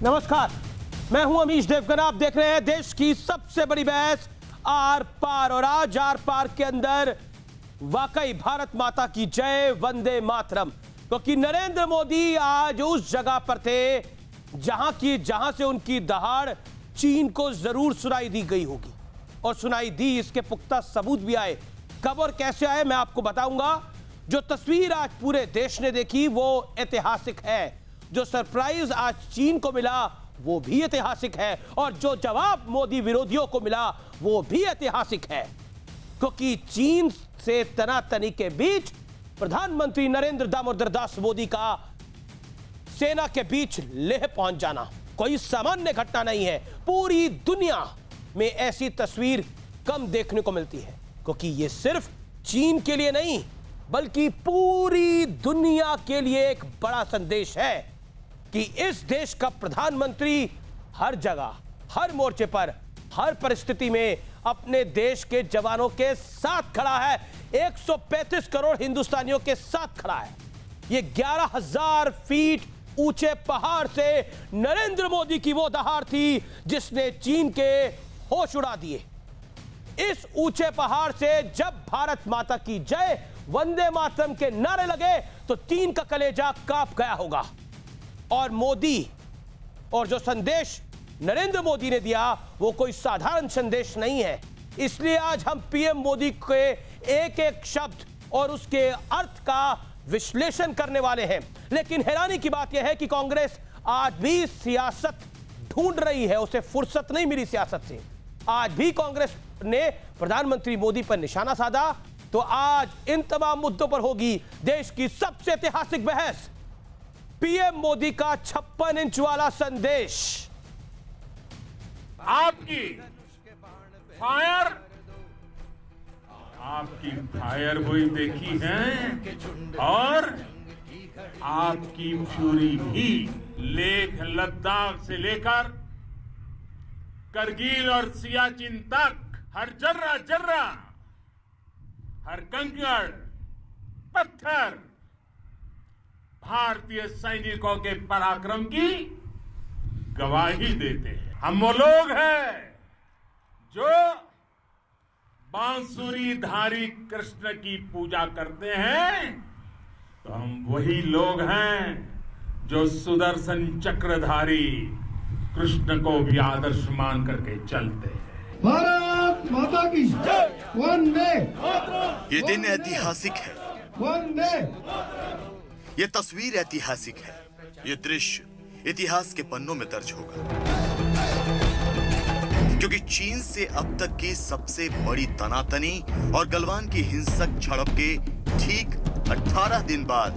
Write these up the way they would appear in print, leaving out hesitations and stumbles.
नमस्कार, मैं हूं अमीश देवगन। आप देख रहे हैं देश की सबसे बड़ी बहस आर पार। और आज आर पार के अंदर वाकई भारत माता की जय, वंदे मातरम। क्योंकि नरेंद्र मोदी आज उस जगह पर थे जहां से उनकी दहाड़ चीन को जरूर सुनाई दी गई होगी, और सुनाई दी, इसके पुख्ता सबूत भी आए। कब और कैसे आए मैं आपको बताऊंगा। जो तस्वीर आज पूरे देश ने देखी वो ऐतिहासिक है। जो सरप्राइज आज चीन को मिला वो भी ऐतिहासिक है, और जो जवाब मोदी विरोधियों को मिला वो भी ऐतिहासिक है। क्योंकि चीन से तनातनी के बीच प्रधानमंत्री नरेंद्र दामोदर दास मोदी का सेना के बीच लेह पहुंच जाना कोई सामान्य घटना नहीं है। पूरी दुनिया में ऐसी तस्वीर कम देखने को मिलती है, क्योंकि यह सिर्फ चीन के लिए नहीं बल्कि पूरी दुनिया के लिए एक बड़ा संदेश है कि इस देश का प्रधानमंत्री हर जगह, हर मोर्चे पर, हर परिस्थिति में अपने देश के जवानों के साथ खड़ा है। 135 करोड़ हिंदुस्तानियों के साथ खड़ा है। ये 11,000 फीट ऊंचे पहाड़ से नरेंद्र मोदी की वो दहाड़ थी जिसने चीन के होश उड़ा दिए। इस ऊंचे पहाड़ से जब भारत माता की जय, वंदे मातरम के नारे लगे तो चीन का कलेजा कांप गया होगा। और मोदी, और जो संदेश नरेंद्र मोदी ने दिया वो कोई साधारण संदेश नहीं है। इसलिए आज हम पीएम मोदी के एक एक शब्द और उसके अर्थ का विश्लेषण करने वाले हैं। लेकिन हैरानी की बात यह है कि कांग्रेस आज भी सियासत ढूंढ रही है, उसे फुर्सत नहीं मिली सियासत से। आज भी कांग्रेस ने प्रधानमंत्री मोदी पर निशाना साधा। तो आज इन तमाम मुद्दों पर होगी देश की सबसे ऐतिहासिक बहस। पीएम मोदी का 56 इंच वाला संदेश। आपकी फायर हुई देखी है, और आपकी फ्यूरी भी लेह लद्दाख से लेकर करगिल और सियाचिन तक हर जर्रा जर्रा, हर कंकड़ पत्थर भारतीय सैनिकों के पराक्रम की गवाही देते हैं। हम वो लोग हैं जो बांसुरीधारी कृष्ण की पूजा करते हैं, तो हम वही लोग हैं जो सुदर्शन चक्रधारी कृष्ण को भी आदर्श मान करके चलते हैं। भारत माता की जय, वंदे। ये दिन ऐतिहासिक है, वंदे। ये तस्वीर ऐतिहासिक है, ये दृश्य इतिहास के पन्नों में दर्ज होगा। क्योंकि चीन से अब तक की सबसे बड़ी तनातनी और गलवान की हिंसक झड़प के ठीक 18 दिन बाद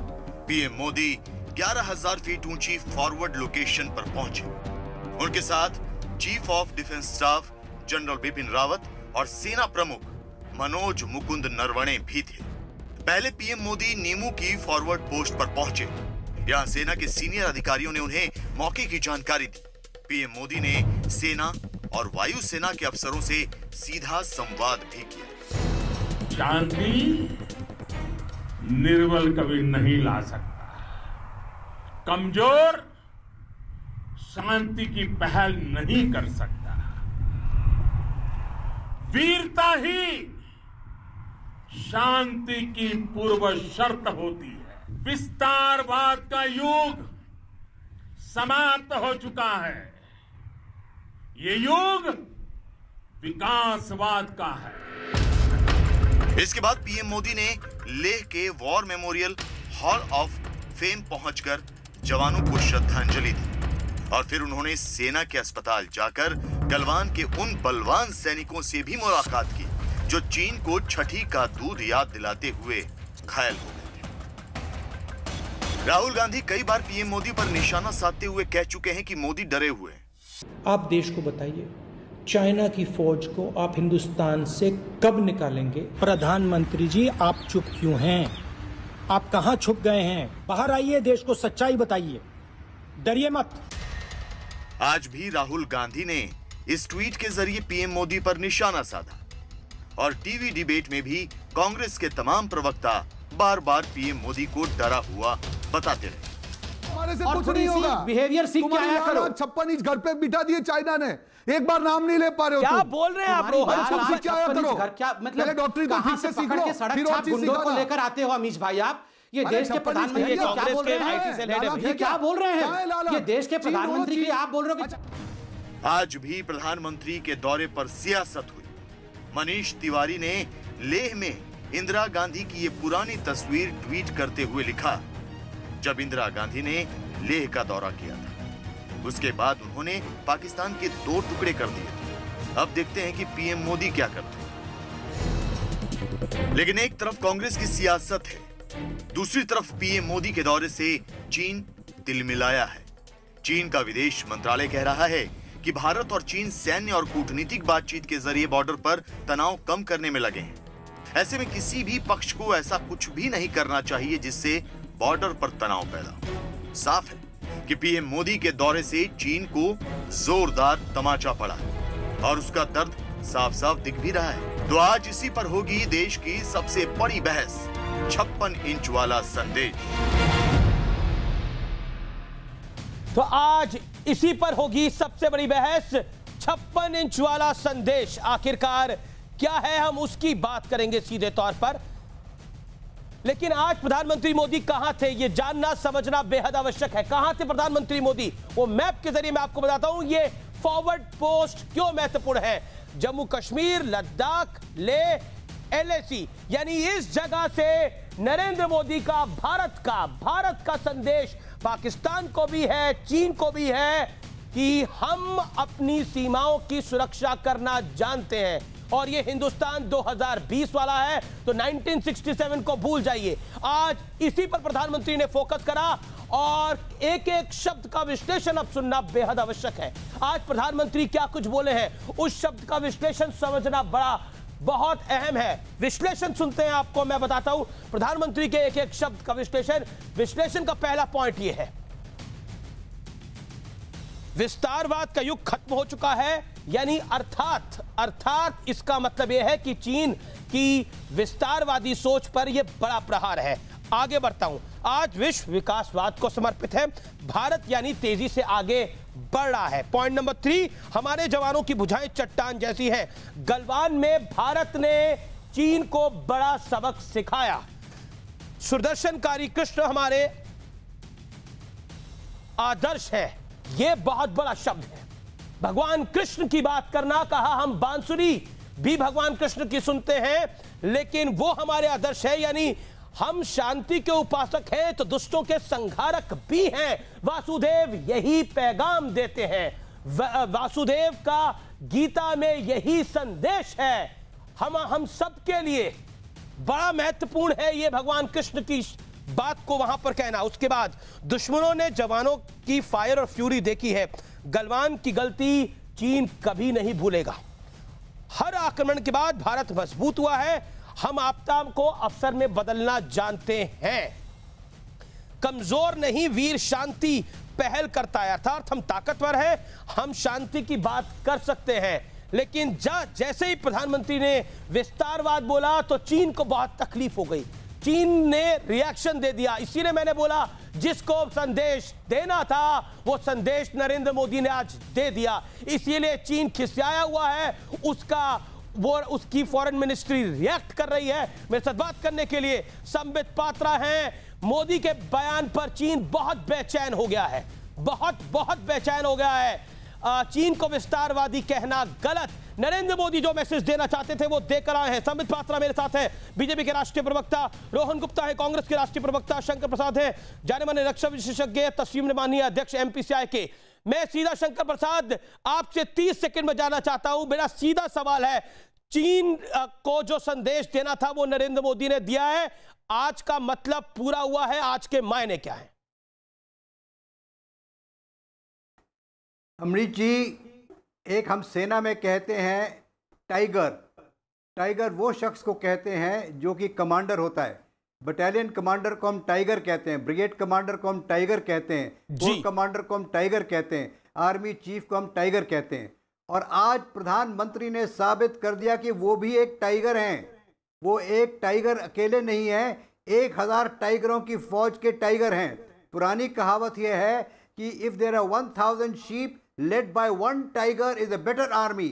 पीएम मोदी 11,000 फीट ऊंची फॉरवर्ड लोकेशन पर पहुंचे। उनके साथ chief of defence staff general Bipin Rawat और सेना प्रमुख मनोज मुकुंद नरवणे भी थे। पहले पीएम मोदी नीमू की फॉरवर्ड पोस्ट पर पहुंचे। यहां सेना के सीनियर अधिकारियों ने उन्हें मौके की जानकारी दी। पीएम मोदी ने सेना और वायु सेना के अफसरों से सीधा संवाद भी किया। शांति निर्बल कभी नहीं ला सकता, कमजोर शांति की पहल नहीं कर सकता। वीरता ही शांति की पूर्व शर्त होती है। विस्तारवाद का युग समाप्त हो चुका है। ये युग विकासवाद का है। इसके बाद पीएम मोदी ने लेह के war memorial hall of fame पहुंचकर जवानों को श्रद्धांजलि दी, और फिर उन्होंने सेना के अस्पताल जाकर गलवान के उन बलवान सैनिकों से भी मुलाकात की जो चीन को छठी का दूध याद दिलाते हुए घायल हो गए। राहुल गांधी कई बार पीएम मोदी पर निशाना साधते हुए कह चुके हैं कि मोदी डरे हुए हैं। आप देश को बताइए, चाइना की फौज को आप हिंदुस्तान से कब निकालेंगे? प्रधानमंत्री जी, आप चुप क्यों हैं? आप कहां छुप गए हैं? बाहर आइए, देश को सच्चाई बताइए, डरिए मत। आज भी राहुल गांधी ने इस ट्वीट के जरिए पीएम मोदी पर निशाना साधा, और टीवी डिबेट में भी कांग्रेस के तमाम प्रवक्ता बार बार पीएम मोदी को डरा हुआ बताते रहे। हमारे से और कुछ नहीं होगा। बिहेवियर सीख के आया करो। 56 इंच घर पे बिठा दिए चाइना ने, एक बार नाम नहीं ले पा रहे हो। क्या बोल रहे हैं आप लोग? क्या मतलब डॉक्टरी कहां से पकड़ के सड़क छाप गुंडों को लेकर आते हो अमीश भाई आप? ये देश के प्रधानमंत्री क्या बोल रहे हैं? ये क्या बोल रहे हैं? ये देश के प्रधानमंत्री की आप बोल रहे हो कि आज भी प्रधानमंत्री के दौरे पर सियासत हुई। मनीष तिवारी ने लेह में इंदिरा गांधी की ये पुरानी तस्वीर ट्वीट करते हुए लिखा, जब इंदिरा गांधी ने लेह का दौरा किया था, उसके बाद उन्होंने पाकिस्तान के 2 टुकड़े कर दिए। अब देखते हैं कि पीएम मोदी क्या करते हैं। लेकिन एक तरफ कांग्रेस की सियासत है, दूसरी तरफ पीएम मोदी के दौरे से चीन तिलमिलाया है। चीन का विदेश मंत्रालय कह रहा है कि भारत और चीन सैन्य और कूटनीतिक बातचीत के जरिए बॉर्डर पर तनाव कम करने में लगे हैं। ऐसे में किसी भी पक्ष को ऐसा कुछ भी नहीं करना चाहिए जिससे बॉर्डर पर तनाव पैदा हो। साफ है कि पीएम मोदी के दौरे से चीन को जोरदार तमाचा पड़ा है और उसका दर्द साफ साफ दिख भी रहा है। तो आज इसी पर होगी देश की सबसे बड़ी बहस, 56 इंच वाला संदेश। तो आज इसी पर होगी सबसे बड़ी बहस, 56 इंच वाला संदेश आखिरकार क्या है, हम उसकी बात करेंगे सीधे तौर पर। लेकिन आज प्रधानमंत्री मोदी कहां थे, यह जानना समझना बेहद आवश्यक है। कहां थे प्रधानमंत्री मोदी? वो मैप के जरिए मैं आपको बताता हूं ये फॉरवर्ड पोस्ट क्यों महत्वपूर्ण है। जम्मू कश्मीर, लद्दाख, लेह, LAC यानी इस जगह से नरेंद्र मोदी का भारत का संदेश पाकिस्तान को भी है, चीन को भी है कि हम अपनी सीमाओं की सुरक्षा करना जानते हैं और ये हिंदुस्तान 2020 वाला है, तो 1967 को भूल जाइए। आज इसी पर प्रधानमंत्री ने फोकस करा और एक एक शब्द का विश्लेषण अब सुनना बेहद आवश्यक है। आज प्रधानमंत्री क्या कुछ बोले हैं, उस शब्द का विश्लेषण समझना बहुत अहम है। विश्लेषण सुनते हैं, आपको मैं बताता हूं प्रधानमंत्री के एक एक शब्द का विश्लेषण का पहला पॉइंट यह है, विस्तारवाद का युग खत्म हो चुका है, यानी अर्थात इसका मतलब यह है कि चीन की विस्तारवादी सोच पर यह बड़ा प्रहार है। आगे बढ़ता हूं, आज विश्व विकासवाद को समर्पित है, भारत यानी तेजी से आगे बढ़ रहा है। पॉइंट नंबर 3, हमारे जवानों की भुजाएं चट्टान जैसी हैं। गलवान में भारत ने चीन को बड़ा सबक सिखाया। सुदर्शनकारी कृष्ण हमारे आदर्श है, यह बहुत बड़ा शब्द है। भगवान कृष्ण की बात करना, कहा हम बांसुरी भी भगवान कृष्ण की सुनते हैं, लेकिन वो हमारे आदर्श है, यानी हम शांति के उपासक हैं तो दुष्टों के संहारक भी हैं। वासुदेव यही पैगाम देते हैं, वासुदेव का गीता में यही संदेश है। हम सबके लिए बड़ा महत्वपूर्ण है ये भगवान कृष्ण की बात को वहां पर कहना। उसके बाद दुश्मनों ने जवानों की फायर और फ्यूरी देखी है, गलवान की गलती चीन कभी नहीं भूलेगा। हर आक्रमण के बाद भारत मजबूत हुआ है, हम आपदा को अवसर में बदलना जानते हैं। कमजोर नहीं, वीर शांति पहल करता है, अर्थात हम ताकतवर हैं, हम शांति की बात कर सकते हैं। लेकिन जैसे ही प्रधानमंत्री ने विस्तारवाद बोला तो चीन को बहुत तकलीफ हो गई, चीन ने रिएक्शन दे दिया। इसीलिए मैंने बोला जिसको संदेश देना था वो संदेश नरेंद्र मोदी ने आज दे दिया, इसीलिए चीन खिसियाया हुआ है, उसकी फॉरेन मिनिस्ट्री रिएक्ट कर रही है। मेरे साथ बात करने के लिए संबित पात्रा हैं। मोदी के बयान पर चीन बहुत बेचैन हो गया है, बहुत बेचैन हो गया है। चीन को विस्तारवादी कहना गलत, नरेंद्र मोदी जो मैसेज देना चाहते थे वो देकर आए हैं। संबित पात्रा मेरे साथ है, बीजेपी के राष्ट्रीय प्रवक्ता रोहन गुप्ता है, कांग्रेस के राष्ट्रीय प्रवक्ता शंकर प्रसाद है, जाने माने रक्षा विशेषज्ञ तस्वीर माननीय अध्यक्ष MPCI के। मैं सीधा शंकर प्रसाद आपसे 30 सेकंड में जाना चाहता हूं। मेरा सीधा सवाल है, चीन को जो संदेश देना था वो नरेंद्र मोदी ने दिया है, आज का मतलब पूरा हुआ है, आज के मायने क्या है? अमरीश जी, एक हम सेना में कहते हैं टाइगर वो शख्स को कहते हैं जो कि कमांडर होता है। बटालियन कमांडर को हम टाइगर कहते हैं, ब्रिगेड कमांडर को हम टाइगर कहते हैं, कोर कमांडर को हम टाइगर कहते हैं, आर्मी चीफ को हम टाइगर कहते हैं। और आज प्रधानमंत्री ने साबित कर दिया कि वो भी एक टाइगर हैं। वो एक टाइगर अकेले नहीं है, 1000 टाइगरों की फौज के टाइगर हैं। पुरानी कहावत यह है कि if there are 1000 sheep led by one tiger is a better army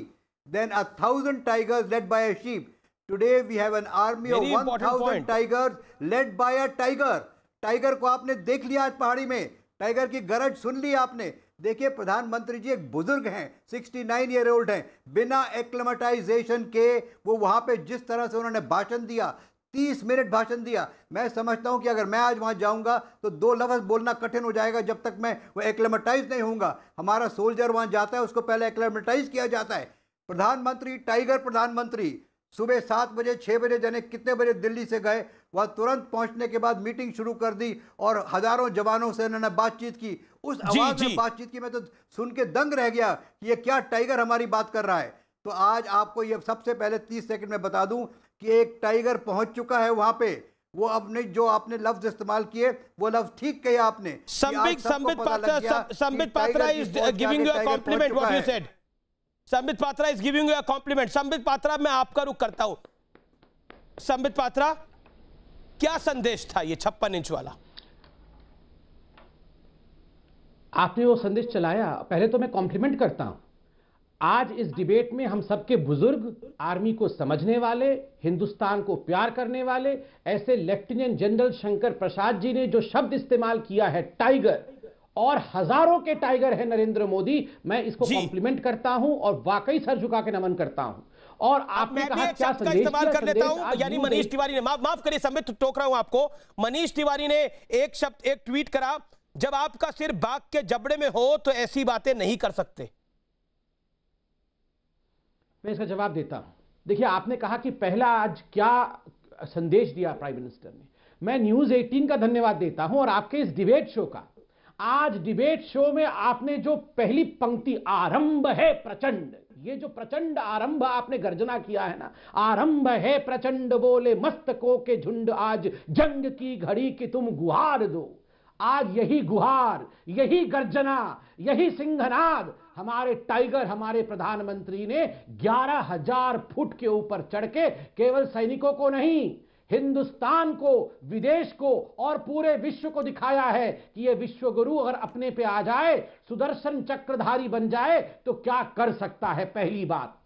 than 1000 tigers led by a sheep. Today we have an army of 1000 tigers led by a tiger. Tiger को आपने देख लिया आज पहाड़ी में, टाइगर की गरज सुन ली आपने. देखिए प्रधानमंत्री जी एक बुजुर्ग हैं, 69 ईयर ओल्ड हैं, बिना एक्लेमेटाइजेशन के वो वहां पे जिस तरह से उन्होंने भाषण दिया, 30 मिनट भाषण दिया. मैं समझता हूं कि अगर मैं आज वहां जाऊंगा तो 2 लफ्ज बोलना कठिन हो जाएगा जब तक मैं वो एक्लेमेटाइज नहीं होऊंगा. हमारा सोल्जर वहां जाता है, उसको पहले एक्लेमेटाइज किया जाता है. प्रधानमंत्री, टाइगर प्रधानमंत्री सुबह 7 बजे 6 बजे जाने कितने बजे दिल्ली से गए, वह तुरंत पहुंचने के बाद मीटिंग शुरू कर दी और हजारों जवानों से उन्होंने बातचीत की. उस आवाज में बातचीत की, मैं तो सुन के दंग रह गया कि ये क्या टाइगर हमारी बात कर रहा है. तो आज आपको ये सबसे पहले 30 सेकंड में बता दूं कि एक टाइगर पहुंच चुका है वहां पे. वो अपने जो आपने लफ्ज इस्तेमाल किए वो लफ्ज ठीक कहे आपने. Sambit Patra is giving you a compliment what you said. Sambit Patra is giving you a compliment. Sambit Patra, मैं आपका रुख करता हूं. संबित पात्रा, क्या संदेश था ये 56 इंच वाला? आपने वो संदेश चलाया, पहले तो मैं कॉम्प्लीमेंट करता हूं. आज इस डिबेट में हम सबके बुजुर्ग, आर्मी को समझने वाले, हिंदुस्तान को प्यार करने वाले, ऐसे लेफ्टिनेंट जनरल शंकर प्रसाद जी ने जो शब्द इस्तेमाल किया है टाइगर, और हजारों के टाइगर है नरेंद्र मोदी, मैं इसको कॉम्प्लीमेंट करता हूं और वाकई सर झुका के नमन करता हूं. और आपने कहा क्या संदेश इस्तेमाल कर लेता हूं, यानी मनीष तिवारी ने, माफ करिए संबित, टोक रहा हूं आपको. मनीष तिवारी ने एक शब्द, एक ट्वीट करा, जब आपका सिर बाघ के जबड़े में हो तो ऐसी बातें नहीं कर सकते. मैं इसका जवाब देता हूं. देखिए, आपने कहा कि पहला आज क्या संदेश दिया प्राइम मिनिस्टर ने. मैं न्यूज 18 का धन्यवाद देता हूं और आपके इस डिबेट शो का. आज डिबेट शो में आपने जो पहली पंक्ति, आरंभ है प्रचंड, ये जो प्रचंड आरंभ आपने गर्जना किया है ना, आरंभ है प्रचंड बोले मस्तकों के झुंड, आज जंग की घड़ी की तुम गुहार दो. आज यही गुहार, यही गर्जना, यही सिंहनाद हमारे टाइगर, हमारे प्रधानमंत्री ने 11,000 फुट के ऊपर चढ़ के केवल सैनिकों को नहीं, हिंदुस्तान को, विदेश को और पूरे विश्व को दिखाया है कि यह विश्व गुरु अगर अपने पे आ जाए, सुदर्शन चक्रधारी बन जाए तो क्या कर सकता है. पहली बात,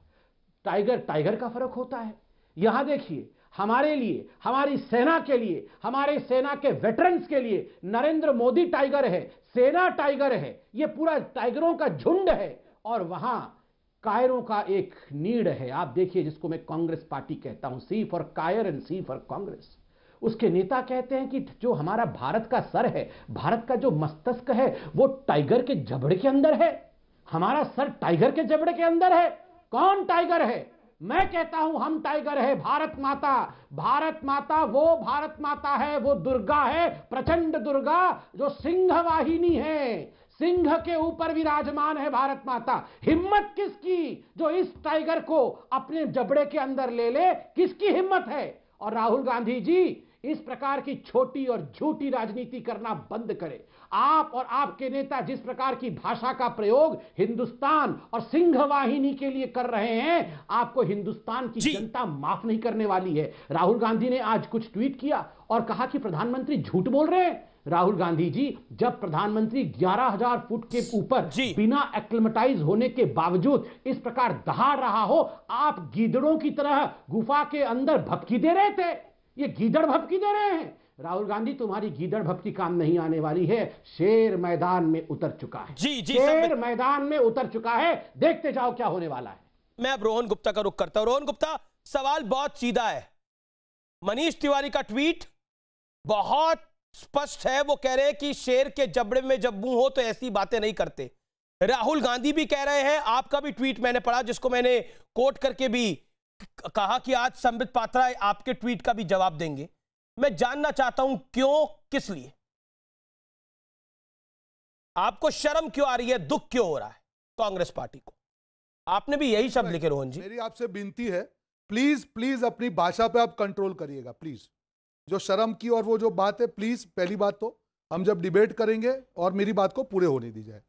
टाइगर टाइगर का फर्क होता है. यहां देखिए, हमारे लिए, हमारी सेना के लिए, हमारे सेना के वेटरन्स के लिए नरेंद्र मोदी टाइगर है, सेना टाइगर है, यह पूरा टाइगरों का झुंड है. और वहां कायरों का एक नीड है. आप देखिए, जिसको मैं कांग्रेस पार्टी कहता हूं, सी फॉर कायर एंड सी फॉर कांग्रेस. उसके नेता कहते हैं कि जो हमारा भारत का सर है, भारत का जो मस्तिष्क है, वो टाइगर के जबड़े के अंदर है. हमारा सर टाइगर के जबड़े के अंदर है. कौन टाइगर है? मैं कहता हूं हम टाइगर है. भारत माता, भारत माता वो भारत माता है, वो दुर्गा है, प्रचंड दुर्गा, जो सिंह वाहिनी है, सिंह के ऊपर विराजमान है भारत माता. हिम्मत किसकी जो इस टाइगर को अपने जबड़े के अंदर ले ले? किसकी हिम्मत है? और राहुल गांधी जी इस प्रकार की छोटी और झूठी राजनीति करना बंद करें. आप और आपके नेता जिस प्रकार की भाषा का प्रयोग हिंदुस्तान और सिंह वाहिनी के लिए कर रहे हैं, आपको हिंदुस्तान की जनता माफ नहीं करने वाली है. राहुल गांधी ने आज कुछ ट्वीट किया और कहा कि प्रधानमंत्री झूठ बोल रहे हैं. राहुल गांधी जी, जब प्रधानमंत्री 11,000 फुट के ऊपर बिना एक्लेमेटाइज होने के बावजूद इस प्रकार दहाड़ रहा हो, आप गीदड़ों की तरह गुफा के अंदर भपकी दे रहे थे. ये गीदड़ भपकी दे रहे हैं. राहुल गांधी, तुम्हारी गीदड़ भपकी काम नहीं आने वाली है. शेर मैदान में उतर चुका है. शेर मैदान में उतर चुका है. देखते जाओ क्या होने वाला है. मैं अब रोहन गुप्ता का रुख करता हूं. रोहन गुप्ता, सवाल बहुत सीधा है. मनीष तिवारी का ट्वीट बहुत स्पष्ट है. वो कह रहे हैं कि शेर के जबड़े में जब मुंह हो तो ऐसी बातें नहीं करते. राहुल गांधी भी कह रहे हैं. आपका भी ट्वीट मैंने पढ़ा, जिसको मैंने कोट करके भी कहा कि आज संबित पात्रा आपके ट्वीट का भी जवाब देंगे. मैं जानना चाहता हूं क्यों, किस लिए? आपको शर्म क्यों आ रही है, दुख क्यों हो रहा है कांग्रेस पार्टी को? आपने भी यही शब्द लिखे रोहन जी. मेरी आपसे विनती है, प्लीज प्लीज अपनी भाषा पे आप कंट्रोल करिएगा प्लीज. जो शर्म की और वो जो बात है, प्लीज पहली बात तो हम जब डिबेट करेंगे और मेरी बात को पूरे होने दी जाए.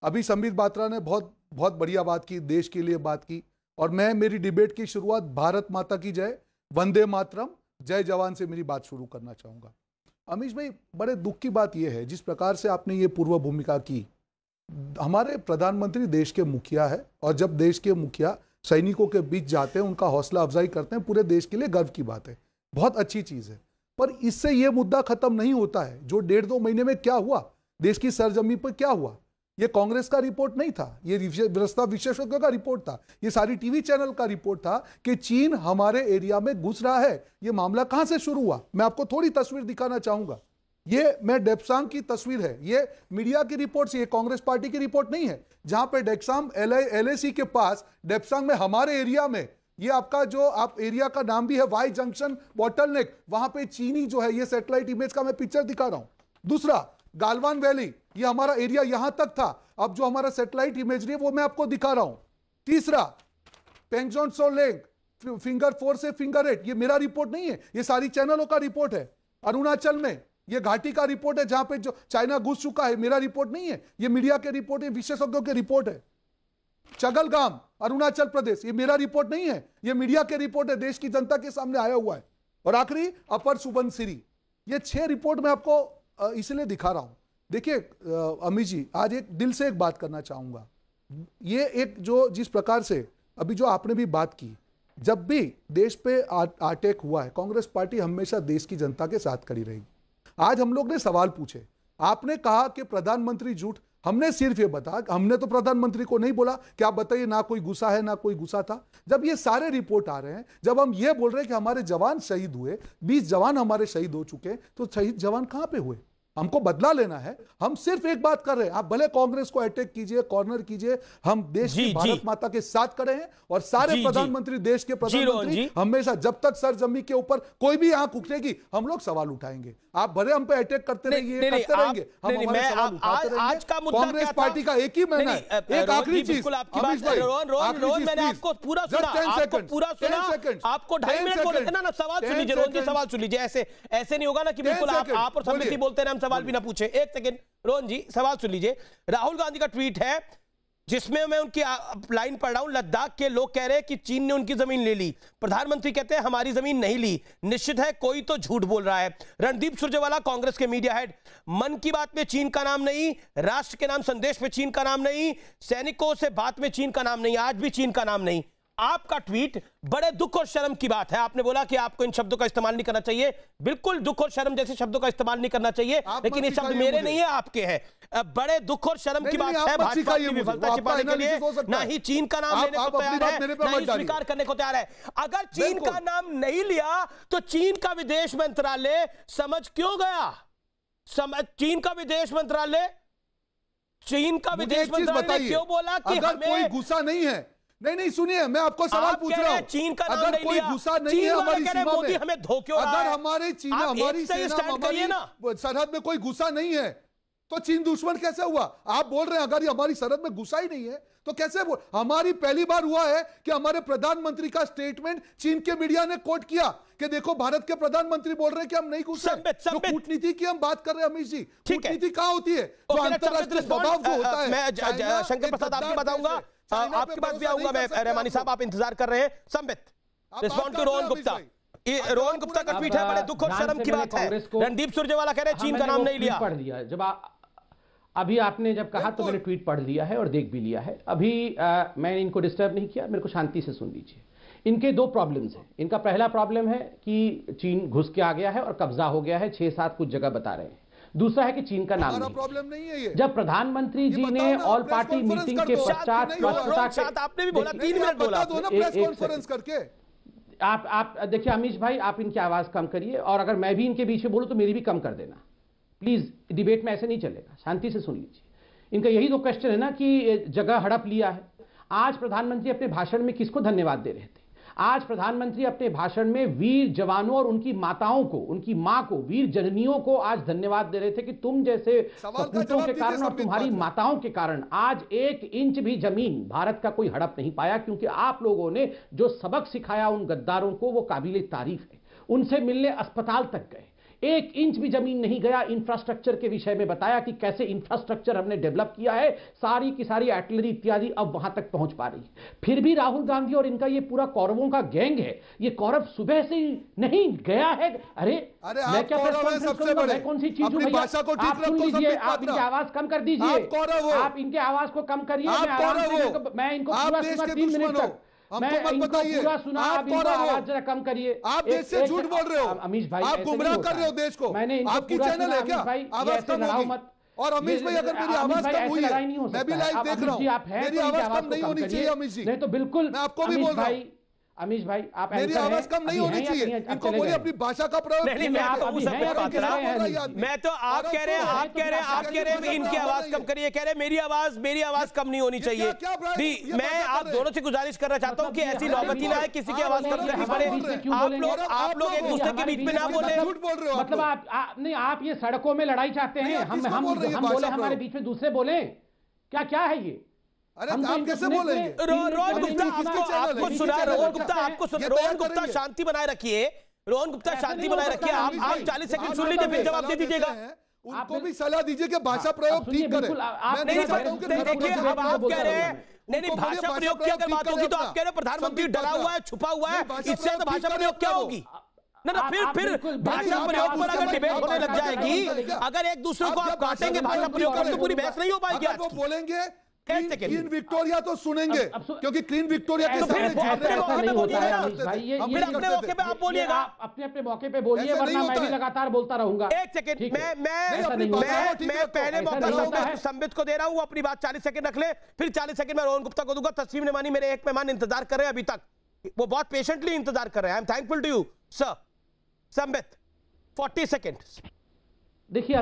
अभी संबित पात्रा ने बहुत बहुत बढ़िया बात की, देश के लिए बात की, और मैं मेरी डिबेट की शुरुआत भारत माता की जय, वंदे मातरम, जय जवान से मेरी बात शुरू करना चाहूंगा. अमीश भाई, बड़े दुख की बात यह है जिस प्रकार से आपने ये पूर्व भूमिका की। हमारे प्रधानमंत्री देश के मुखिया है, और जब देश के मुखिया सैनिकों के बीच जाते हैं, उनका हौसला अफजाई करते हैं, पूरे देश के लिए गर्व की बात है, बहुत अच्छी चीज है। पर इससे यह मुद्दा खत्म नहीं होता है। जो 1.5-2 महीने में क्या हुआ, देश की सरजमी पर क्या हुआ, ये कांग्रेस का रिपोर्ट नहीं था, ये विशेषज्ञों का रिपोर्ट था, ये सारी टीवी चैनल का रिपोर्ट था कि चीन हमारे एरिया में घुस रहा है। ये मामला कहां से शुरू हुआ, मैं आपको थोड़ी तस्वीर दिखाना चाहूंगा। ये मैं डेप्सांग की तस्वीर है, ये मीडिया की रिपोर्ट से, ये कांग्रेस पार्टी की रिपोर्ट नहीं है। जहां पे डेक्साम LAC के पास डेप्सांग में हमारे एरिया में, ये आपका जो आप एरिया का नाम भी है वाई जंक्शन बॉटलनेक, वहां पे चीनी जो है, ये सैटेलाइट इमेज का मैं पिक्चर दिखा रहा हूं। दूसरा गालवान वैली, ये हमारा एरिया यहां तक था, अब जो हमारा सैटेलाइट इमेजरी है वो मैं आपको दिखा रहा हूं। तीसरा पेंगजोन सो लेक, फिंगर 4 से फिंगर 8, ये मेरा रिपोर्ट नहीं है, ये सारी चैनलों का रिपोर्ट है। अरुणाचल में ये घाटी का रिपोर्ट है जहां पे जो चाइना घुस चुका है, मेरा रिपोर्ट नहीं है, ये मीडिया के रिपोर्ट है, विशेषज्ञों के रिपोर्ट है। चगलगाम अरुणाचल प्रदेश, ये मेरा रिपोर्ट नहीं है, ये मीडिया के रिपोर्ट है, देश की जनता के सामने आया हुआ है। और आखिरी अपर सुबनसिरी, ये 6 रिपोर्ट मैं आपको इसलिए दिखा रहा हूं। देखिए अमित जी, आज एक दिल से एक बात करना चाहूंगा। ये एक जो जिस प्रकार से अभी जो आपने भी बात की, जब भी देश पे अटैक हुआ है, कांग्रेस पार्टी हमेशा देश की जनता के साथ खड़ी रही। आज हम लोग ने सवाल पूछे, आपने कहा कि प्रधानमंत्री झूठ, हमने सिर्फ ये बताया, हमने तो प्रधानमंत्री को नहीं बोला कि आप बताइए ना कोई गुस्सा है ना कोई गुस्सा था। जब ये सारे रिपोर्ट आ रहे हैं, जब हम ये बोल रहे हैं कि हमारे जवान शहीद हुए, 20 जवान हमारे शहीद हो चुके, तो शहीद जवान कहां पे हुए, हमको बदला लेना है। हम सिर्फ एक बात कर रहे हैं, आप भले कांग्रेस को अटैक कीजिए, कॉर्नर कीजिए, हम देश की भारत माता के साथ खड़े हैं। और सारे प्रधानमंत्री, देश के प्रधानमंत्री हमेशा, जब तक सरजमी के ऊपर कोई भी आंख उठेगी, हम लोग सवाल उठाएंगे। आप भले हम पे अटैक करते रहिए, करते रहेंगे, हम हमारे सवाल उठाते रहेंगे। कांग्रेस पार्टी का एक ही महीना है। एक आखिरी चीज, मैंने आपको पूरा सुना, आपको 2.5 मिनट बोले थे ना। सवाल सुन लीजिए रोहन जी, सवाल सुन लीजिए। ऐसे नहीं होगा ना कि बिल्कुल आप और सम्मिति बोलते रहे, हम सवाल भी ना पूछे। एक सेकंड रोहन जी, सवाल सुन लीजिए। राहुल गांधी का ट्वीट है जिसमें मैं उनकी लाइन पढ़ रहा हूं, लद्दाख के लोग कह रहे हैं कि चीन ने उनकी जमीन ले ली, प्रधानमंत्री कहते हैं हमारी जमीन नहीं ली, निश्चित है कोई तो झूठ बोल रहा है। रणदीप सुरजेवाला कांग्रेस के मीडिया हेड, मन की बात में चीन का नाम नहीं, राष्ट्र के नाम संदेश में चीन का नाम नहीं, सैनिकों से बात में चीन का नाम नहीं, आज भी चीन का नाम नहीं। आपका ट्वीट बड़े दुख और शर्म की बात है। आपने बोला कि आपको इन शब्दों का इस्तेमाल नहीं करना चाहिए, बिल्कुल दुख और शर्म जैसे शब्दों का इस्तेमाल नहीं करना चाहिए, लेकिन ये शब्द मेरे नहीं है, आपके हैं। बड़े दुख और शर्म की बात है। भाजपा की विफलता छिपाने के लिए ना ही चीन का नाम लेने को तैयार है, ना ही स्वीकार करने को तैयार है। अगर चीन का नाम नहीं लिया तो चीन का विदेश मंत्रालय समझ क्यों गया? चीन का विदेश मंत्रालय क्यों बोला कि अगर कोई गुस्सा नहीं है? नहीं सुनिए, मैं आपको सवाल पूछ रहा हूं, चीन का नाम अगर नहीं कोई लिया, गुस्सा नहीं है हमारी सीमा में, हमें धोखे अगर हमारे चीन, हमारी सरहद में कोई गुस्सा नहीं है तो चीन दुश्मन कैसे हुआ? आप बोल रहे हैं अगर ये हमारी सरहद में गुस्सा ही नहीं है तो कैसे बोल? हमारी पहली बार हुआ है कि हमारे प्रधानमंत्री का स्टेटमेंट चीन के मीडिया ने कोट किया कि देखो भारत के प्रधानमंत्री बोल रहे हैं कि हम नहीं गुस्सा। जो कूटनीति की हम बात कर रहे हैं अमित जी, कूटनीति कहां होती है? जो अंतरराष्ट्रीय दबाव जो होता है। मैं शंकर प्रसाद आपकी बताऊंगा, आपके पास भी आऊंगा मैं। रहमानी साहब आप इंतजार कर रहे हैं। Sambit respond to Rohan Gupta. रोहन गुप्ता का ट्वीट है, बड़े दुख और शर्म की बात है। रणदीप सुरजेवाला कह रहे हैं चीन का नाम नहीं लिया। पढ़ लिया जब अभी आपने जब कहा तो मैंने ट्वीट पढ़ लिया है और देख भी लिया है। अभी मैंने इनको डिस्टर्ब नहीं किया, मेरे को शांति से सुन लीजिए। इनके 2 प्रॉब्लम्स हैं। इनका पहला प्रॉब्लम है कि चीन घुस के आ गया है और कब्जा हो गया है, 6-7 कुछ जगह बता रहे हैं। दूसरा है कि चीन का नाम नहीं है ये। जब प्रधानमंत्री जी ने ऑल पार्टी मीटिंग के पश्चात आपने भी बोला 3 मिनट बोला प्रेस कॉन्फ्रेंस करके। आप देखिए अमीश भाई, आप इनकी आवाज कम करिए और अगर मैं भी इनके बीच में बोलूं तो मेरी भी कम कर देना प्लीज। डिबेट में ऐसे नहीं चलेगा, शांति से सुन लीजिए। इनका यही 2 क्वेश्चन है ना कि जगह हड़प लिया है। आज प्रधानमंत्री अपने भाषण में किसको धन्यवाद दे रहे थे? आज प्रधानमंत्री अपने भाषण में वीर जवानों और उनकी माताओं को, उनकी मां को, वीर जननियों को आज धन्यवाद दे रहे थे कि तुम जैसे सपूतों के कारण और तुम्हारी माताओं के कारण आज 1 इंच भी जमीन भारत का कोई हड़प नहीं पाया, क्योंकि आप लोगों ने जो सबक सिखाया उन गद्दारों को वो काबिले तारीफ है। उनसे मिलने अस्पताल तक गए। 1 इंच भी जमीन नहीं गया। इंफ्रास्ट्रक्चर के विषय में बताया कि कैसे इंफ्रास्ट्रक्चर हमने डेवलप किया है, सारी की सारी आर्टिलरी इत्यादि अब वहां तक पहुंच पा रही है। फिर भी राहुल गांधी और इनका ये पूरा कौरवों का गैंग है, ये कौरव सुबह से ही नहीं गया है। अरे मैं क्या सबसे बड़े, मैं कौन सी चीज हूं भैया? आप सुन लीजिए, आप इनकी आवाज कम कर दीजिए, आप इनके आवाज को कम करिए। मैं इनको पूरा सुना 3 मिनट तक, मैं इनको पूरा सुना, आप इनको आवाज जरा कम करिए। आप देश से झूठ बोल रहे हो अमीश भाई, आप गुमराह कर रहे हो देश को। मैंने आपकी चैनल है क्या? आवाज कम होगी। और अमीश भाई अगर मेरी आवाज कम हुई है, मैं भी लाइव देख रहा हूं, मेरी आवाज कम नहीं होनी चाहिए अमीश जी। नहीं तो बिल्कुल मैं आपको भी बोल रहा हूं, अमीश भाई आप मेरी आवाज कम नहीं होनी चाहिए। इनको बोलिए अपनी भाषा का प्रयोग। नहीं, मैं आप उस पे बात कर रहा हूं। मैं तो आप कह रहे हैं इनकी आवाज कम करिए, कह रहे हैं मेरी आवाज कम नहीं होनी चाहिए। मैं आप दोनों से गुजारिश करना चाहता हूं कि ऐसी नौबत ही ना आए किसी की आवाज कम करनी पड़े। आप लोग एक दूसरे के बीच में ना बोले। झूठ बोल रहे हो मतलब आप नहीं, आप ये सड़कों में लड़ाई चाहते हैं, हम बोले हमारे बीच में दूसरे बोले, क्या है ये? अरे आप कैसे बोलेंगे? रोहन गुप्ता आपको सुना, रोहन गुप्ता शांति बनाए रखिए, रोहन गुप्ता शांति बनाए रखिए। आप 40 सेकंड सुन लीजिए, फिर जवाब दे दीजिएगा। उनको भी सलाह दीजिए कि भाषा प्रयोग ठीक करें। देखिए अब आप कह रहे हैं नहीं भाषा प्रयोग की अगर बात होगी तो आप कह रहे हैं प्रधानमंत्री डरा हुआ है, छुपा हुआ है, इससे तो भाषा प्रयोग क्या होगी ना? फिर भाषा प्रयोग पर अगर डिबेट होने लग जाएगी, अगर एक दूसरे को आप काटेंगे भाषा प्रयोग पर, तो पूरी बहस नहीं हो पाएगी। वो बोलेंगे क्लीन विक्टोरिया तो सुनेंगे, क्योंकि क्लीन विक्टोरिया के सामने अपने मौके पे आप बोलिएगा, अपने मौके पे बोलिए, वरना मैं भी लगातार बोलता रहूंगा। एक सेकंड, मैं पहले मौका संबित को दे रहा हूं, अपनी बात 40 सेकंड रख ले, फिर 40 सेकंड मैं रोहन गुप्ता को दूंगा। तस्लीम नेमानी मेरे एक मेहमान इंतजार कर रहे हैं अभी तक, वो बहुत पेशेंटली इंतजार कर रहे हैं। I am thankful to you sir. Sambit 40 second. देखिए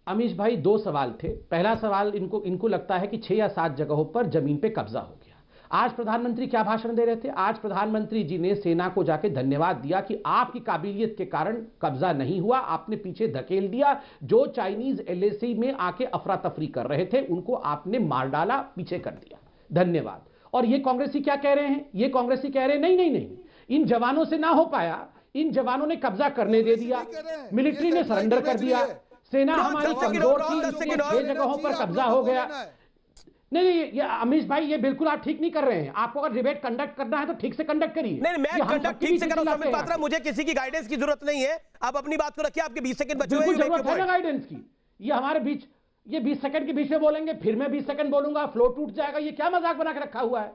अमीश भाई, 2 सवाल थे। पहला सवाल, इनको लगता है कि 6 या 7 जगहों पर जमीन पे कब्जा हो गया। आज प्रधानमंत्री क्या भाषण दे रहे थे? आज प्रधानमंत्री जी ने सेना को जाके धन्यवाद दिया कि आपकी काबिलियत के कारण कब्जा नहीं हुआ, आपने पीछे धकेल दिया। जो चाइनीज LAC में आके अफरा तफरी कर रहे थे उनको आपने मार डाला, पीछे कर दिया, धन्यवाद। और ये कांग्रेसी क्या कह रहे हैं? ये कांग्रेसी कह रहे हैं नहीं, इन जवानों से ना हो पाया, इन जवानों ने कब्जा करने दे दिया, मिलिट्री ने सरेंडर कर दिया, सेना हमारी कमजोर थी, 6 जगहों पर कब्जा हो गया। नहीं ये अमीश भाई, ये बिल्कुल आप ठीक नहीं कर रहे हैं। आपको अगर डिबेट कंडक्ट करना है तो ठीक से कंडक्ट करिए। नहीं, मैं कंडक्ट ठीक से कर रहा हूं संबित, मुझे किसी की गाइडेंस की जरूरत नहीं है। आप अपनी बात को रखिए, आपके 20 सेकंड बचे हुए हैं। जरूरत है ना गाइडेंस की? ये हमारे बीच, ये 20 सेकंड के बीच में बोलेंगे, फिर मैं 20 सेकंड बोलूंगा, फ्लो टूट जाएगा। ये क्या मजाक बना के रखा हुआ है?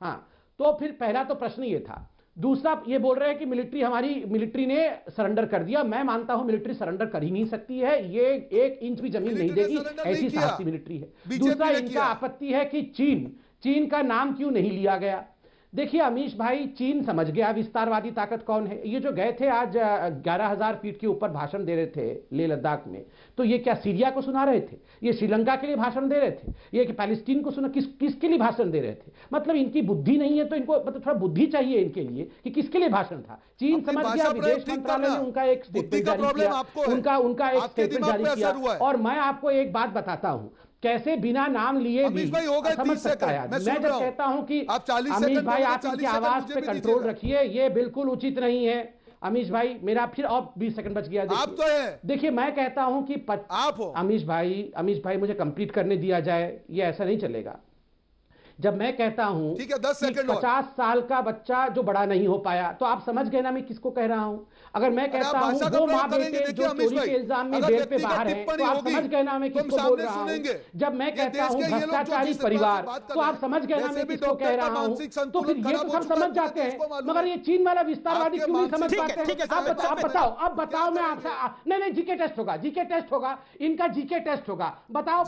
हाँ, तो फिर पहला तो प्रश्न ये था। दूसरा ये बोल रहे हैं कि मिलिट्री ने सरेंडर कर दिया। मैं मानता हूं मिलिट्री सरेंडर कर ही नहीं सकती है, ये 1 इंच भी जमीन नहीं देगी, ऐसी साहसी मिलिट्री है। दूसरा इनका आपत्ति है कि चीन का नाम क्यों नहीं लिया गया। देखिए अमीश भाई, चीन समझ गया विस्तारवादी ताकत कौन है। ये जो गए थे आज 11,000 फीट के ऊपर भाषण दे रहे थे लेह लद्दाख में, तो ये क्या सीरिया को सुना रहे थे? ये श्रीलंका के लिए भाषण दे रहे थे? ये कि पैलेस्टीन को सुना? किसके लिए भाषण दे रहे थे? मतलब इनकी बुद्धि नहीं है, तो इनको मतलब थोड़ा बुद्धि चाहिए इनके लिए कि किसके लिए भाषण था। चीन समझ गया, विदेश मंत्रालय ने उनका एक स्टेटमेंट जारी किया, उनका एक स्टेटमेंट जारी किया। और मैं आपको एक बात बताता हूं, कैसे बिना नाम लिए भी समझ सकता है। मैं जब कहता हूं कि अमीश भाई आप इनकी आवाज पे कंट्रोल रखिए, ये बिल्कुल उचित नहीं है। अमीश भाई मेरा फिर और 20 सेकंड बच गया। आप तो है। देखिए मैं कहता हूं कि आप हो। अमीश भाई मुझे कंप्लीट करने दिया जाए, ये ऐसा नहीं चलेगा। जब मैं कहता हूं ठीक है 10 सेकंड 50 साल का बच्चा जो बड़ा नहीं हो पाया, तो आप समझ गए ना मैं किसको कह रहा हूं। अगर मैं कहता हूं वो माँ बेटे जो चोरी के इल्जाम में जेल पे बाहर हैं, तो आप समझ गए ना मैं किसको बोल रहा हूं। जब मैं कहता हूं भ्रष्टाचारी परिवार, तो आप समझ गए ना मैं किसको कह रहा हूं। तो फिर ये तो सब समझ जाते हैं, मगर ये चीन वाला विस्तारवादी क्यों नहीं समझ पाते हैं? आप बताओ मैं आपसे नहीं जीके टेस्ट होगा, इनका जीके टेस्ट होगा। बताओ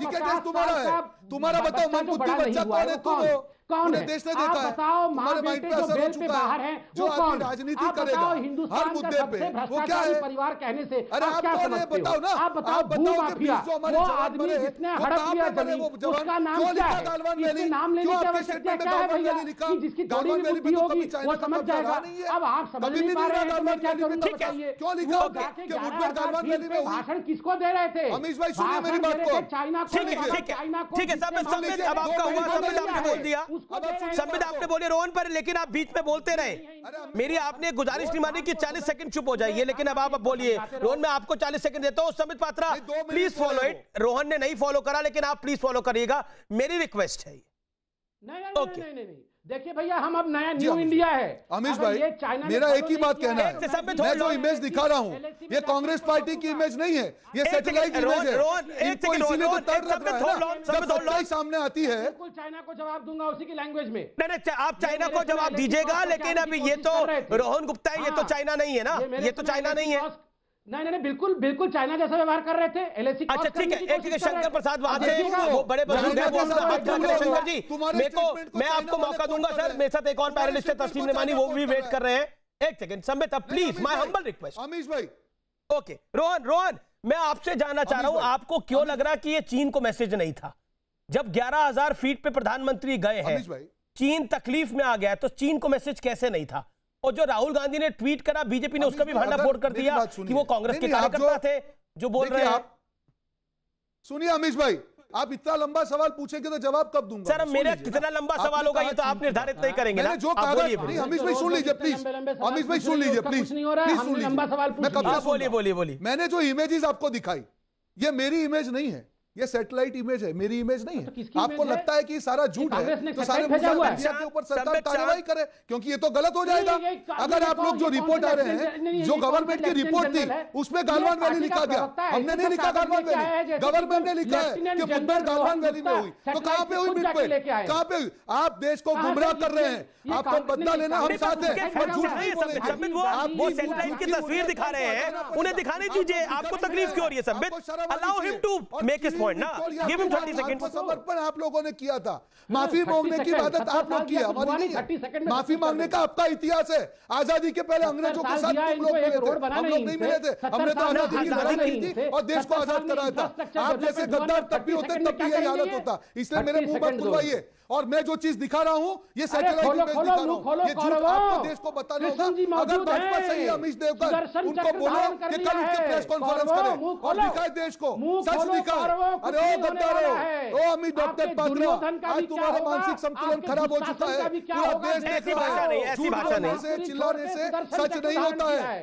तुम्हारा बताओ मनबुद्धि बच्चा कौन है? तुम कौन है? आप बताओ माँ बेटे जो जेल पे बाहर हैं वो कौन? राजनीति आप बताओ हिंदुस्तान का सबसे भ्रष्टाचारी परिवार कहने से आप क्या समझते हो? आप बताओ भूमाफिया, वो आदमी जिसने हड़प लिया जमीन, उसका नाम क्या है? इसके नाम लेने की आवश्यकता क्या है भैया? कि जिसकी थोड़ी भी बुद्धि होगी वो समझ जाएगा। अब आप समझ नहीं पा रहे हैं तो मैं क्या करूं बताइए। भाषण किसको दे रहे थे? अमीश भाई सुनिए मेरी बात को। चाइना को। ठीक है, अब आपका हुआ, आपने बोल दिया। संबित आपने बोले रोहन पर, लेकिन आप बीच में बोलते रहे। मेरी आपने गुजारिश नहीं मानी कि 40 सेकंड चुप हो जाइए, लेकिन अब आप बोलिए। रोहन मैं आपको 40 सेकंड देता हूं। Sambit Patra please follow it. Rohan ने नहीं फॉलो करा, लेकिन आप प्लीज फॉलो करिएगा, मेरी रिक्वेस्ट है। नहीं, देखिए भैया, हम अब नया न्यू इंडिया है। अमीश भाई, मेरा एक ही बात कहना है, मैं जो इमेज दिखा रहा हूँ ये कांग्रेस पार्टी की इमेज नहीं है, ये सैटेलाइट इमेज है। इनको इसीलिए तो तर्क लग रहा है ना, जब सच्चाई सामने आती है। बिल्कुल चाइना को जवाब दूंगा उसी की लैंग्वेज में। नहीं, आप चाइना को जवाब दीजिएगा, लेकिन अभी ये तो रोहन गुप्ता है, ये तो चाइना नहीं है ना, ये तो चाइना नहीं है। नहीं, बिल्कुल चाइना जैसा व्यवहार कर रहे थे एलएसी। अच्छा ठीक है, एक शंकर प्रसाद वहां से वो बड़े बुजुर्ग हैं, शंकर जी मेरे को, मैं आपको मौका दूंगा सर। मेरे साथ एक और पैनलिस्ट है तस्लीम रेमानी, वो भी वेट कर रहे हैं। एक second Sambit, please my humble request. Amish भाई ओके, रोहन मैं आपसे जानना चाह रहा हूं, आपको क्यों लग रहा कि ये चीन को मैसेज नहीं था? जब 11,000 फीट पे प्रधानमंत्री गए हैं, चीन तकलीफ में आ गया, तो चीन को मैसेज कैसे नहीं था? और जो राहुल गांधी ने ट्वीट करा, बीजेपी ने उसका भी भांडाफोड़ कर दिया कि वो कांग्रेस के कार्यकर्ता थे जो बोल रहे हैं। सुनिए अमीश भाई, आप इतना लंबा सवाल पूछेंगे तो जवाब कब दूंगा? सर मेरा कितना लंबा सवाल होगा ये तो आप निर्धारित नहीं करेंगे ना। जो कागज, अमीश भाई सुन लीजिए प्लीज, अमीश भाई सुन लीजिए प्लीज, लंबा सवाल बोलिए। मैंने जो इमेजेस आपको दिखाई, ये मेरी इमेज नहीं है, ये सैटेलाइट इमेज है, मेरी इमेज नहीं है। आपको लगता है कि सारा झूठ है, तो सारे मीडिया के ऊपर सरकार कार्रवाई करे, क्योंकि ये तो गलत हो जाएगा। अगर आप लोग जो रिपोर्ट आ रहे हैं, जो गवर्नमेंट की रिपोर्ट थी उसमें गालवान वैली लिखा गया, हमने नहीं लिखा गालवान वैली, गवर्नमेंट ने लिखा है कि मुठभेड़ गालवान वैली में हुई। तो कहां पे हुई मुठभेड़? कहां पे हुई? आप देश को गुमराह कर रहे हैं, आपको बदला लेना हम साथ हैं। वो सैटेलाइट की तस्वीर दिखा रहे हैं, उन्हें दिखाने दीजिए। आपको तकलीफ क्यों हो रही है Sambit? Allow him to make his point ना, गिव हिम 30 सेकंड। समर्पण आप लोगों ने किया था, माफी मांगने की आदत आप लोग की है, हमारी नहीं है। माफी मांगने का आपका इतिहास है। आजादी के पहले अंग्रेजों के साथ तुम लोग मिले थे, हम लोग नहीं मिले थे। हमने तो आजादी की लड़ाई की थी और देश को आजाद कराया था। आप जैसे गद्दार तब भी होते, तब भी यही हालत होता। इसलिए मेरे मुंह पर खुलवाइए। और मैं जो चीज दिखा रहा हूं, ये सैटेलाइट इमेज दिखा रहा हूं, ये झूठ आपको देश को बताना होगा। अगर भाजपा सही है, अमीश देवकर उनको बोलो कि कल उनके प्रेस कॉन्फ्रेंस करें और दिखाए देश को, सच दिखाए। अरे ओ गद्दारो, ओ अमित डॉक्टर पात्रा, आज तुम्हारा मानसिक संतुलन खराब हो चुका है। पूरा देश देख रहा है, झूठ बोलने से, चिल्लाने से सच नहीं होता है।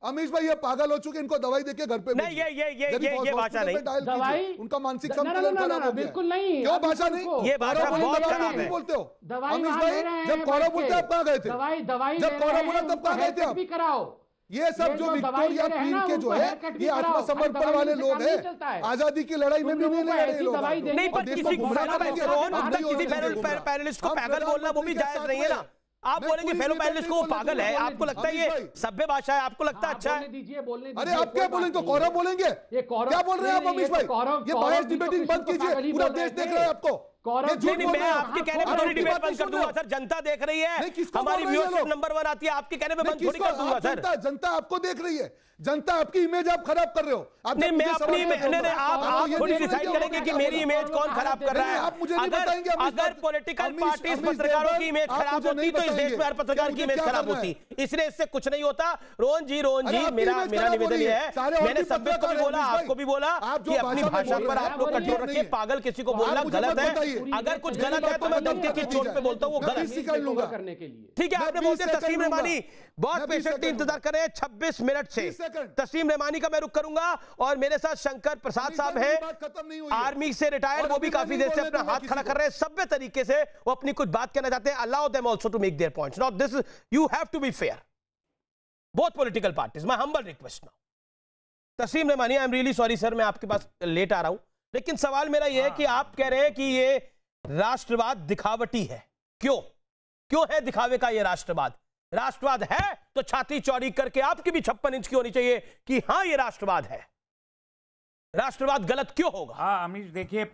अमीश भाई ये पागल हो चुके, इनको दवाई देके घर पे नहीं, ये भाषा नहीं, दवाई उनका मानसिक संतुलन खराब हो गया। बिल्कुल नहीं, क्यों भाषा नहीं? ये भाषा बहुत खराब है। बोलते हो अमीश भाई, जब कौरव बोलते आप कहाँ गए थे? जब कौरव बोला तब कहाँ गए थे आप? ये सब जो विक्टोरिया क्वीन के जो है, ये आत्मसमर्पण वाले लोग हैं। आजादी की लड़ाई में भी नहीं लड़ रहे लोग। नहीं, पर किसी पैनलिस्ट को पागल बोलना वो भी जायज नहीं है ना। आप बोलेंगे फेलो पैनलिस्ट को वो पागल है, आपको लगता है ये सभ्य भाषा है, आपको लगता है अच्छा है? अरे आप क्या बोलेंगे? तो कौरव बोलेंगे? क्या बोल रहे हैं आप अमीश भाई? ये बायस डिबेटिंग बंद कीजिए, पूरा देश देख रहा है आपको। नहीं, मैं आपके कहने पे थोड़ी डिबेट बंद कर दूंगा सर, जनता देख रही है, हमारी व्यूअरशिप नंबर 1 आती है, आपके कहने पे बंद थोड़ी कर दूंगा सर। जनता आपको देख रही है, जनता आपकी इमेज आप खराब कर रहे हो। नहीं, मैं अपनी आप थोड़ी डिसाइड करेंगे कि मेरी इमेज कौन खराब कर रहा है। आप मुझे नहीं बताएंगे। अगर पॉलिटिकल पार्टीज पत्रकारों की इमेज खराब होती तो इस देश में हर पत्रकार की इमेज खराब होती, इसलिए इससे कुछ नहीं होता। रोहन जी मेरा निवेदन ये है, मैंने सभ्य को भी बोला, आपको भी बोला कि अपनी भाषा पर आप लोग कंट्रोल रखिए। पागल किसी को बोलना गलत है, अगर कुछ गलत है तो मैं धमकी के चोट पे बोलता हूँ वो गलत करने के लिए। ठीक है, आपने बोलते तस्लीम रेमानी बहुत पेशेंटली इंतजार कर रहे हैं 26 मिनट से। तस्लीम रेमानी का मैं रुख करूंगा और मेरे साथ शंकर प्रसाद साहब हैं, आर्मी से रिटायर्ड, वो भी काफी देर से अपना हाथ खड़ा कर रहे हैं, सभ्य तरीके से वो अपनी कुछ बात कहना चाहते हैं। Allow them also to make their points. Now this you have to be fair, both political parties. My humble request now. Tasleem Rehmani, I am really sorry sir, मैं आपके पास लेट आ रहा हूं, लेकिन सवाल मेरा यह है कि आप कह रहे हैं कि ये राष्ट्रवाद दिखावटी है। क्यों है दिखावे का ये राष्ट्रवाद? राष्ट्रवाद है तो छाती चौड़ी करके आपकी भी 56 इंच की होनी चाहिए कि हां ये राष्ट्रवाद है। राष्ट्रवाद गलत क्यों होगा? हाँ अमीश, देखिए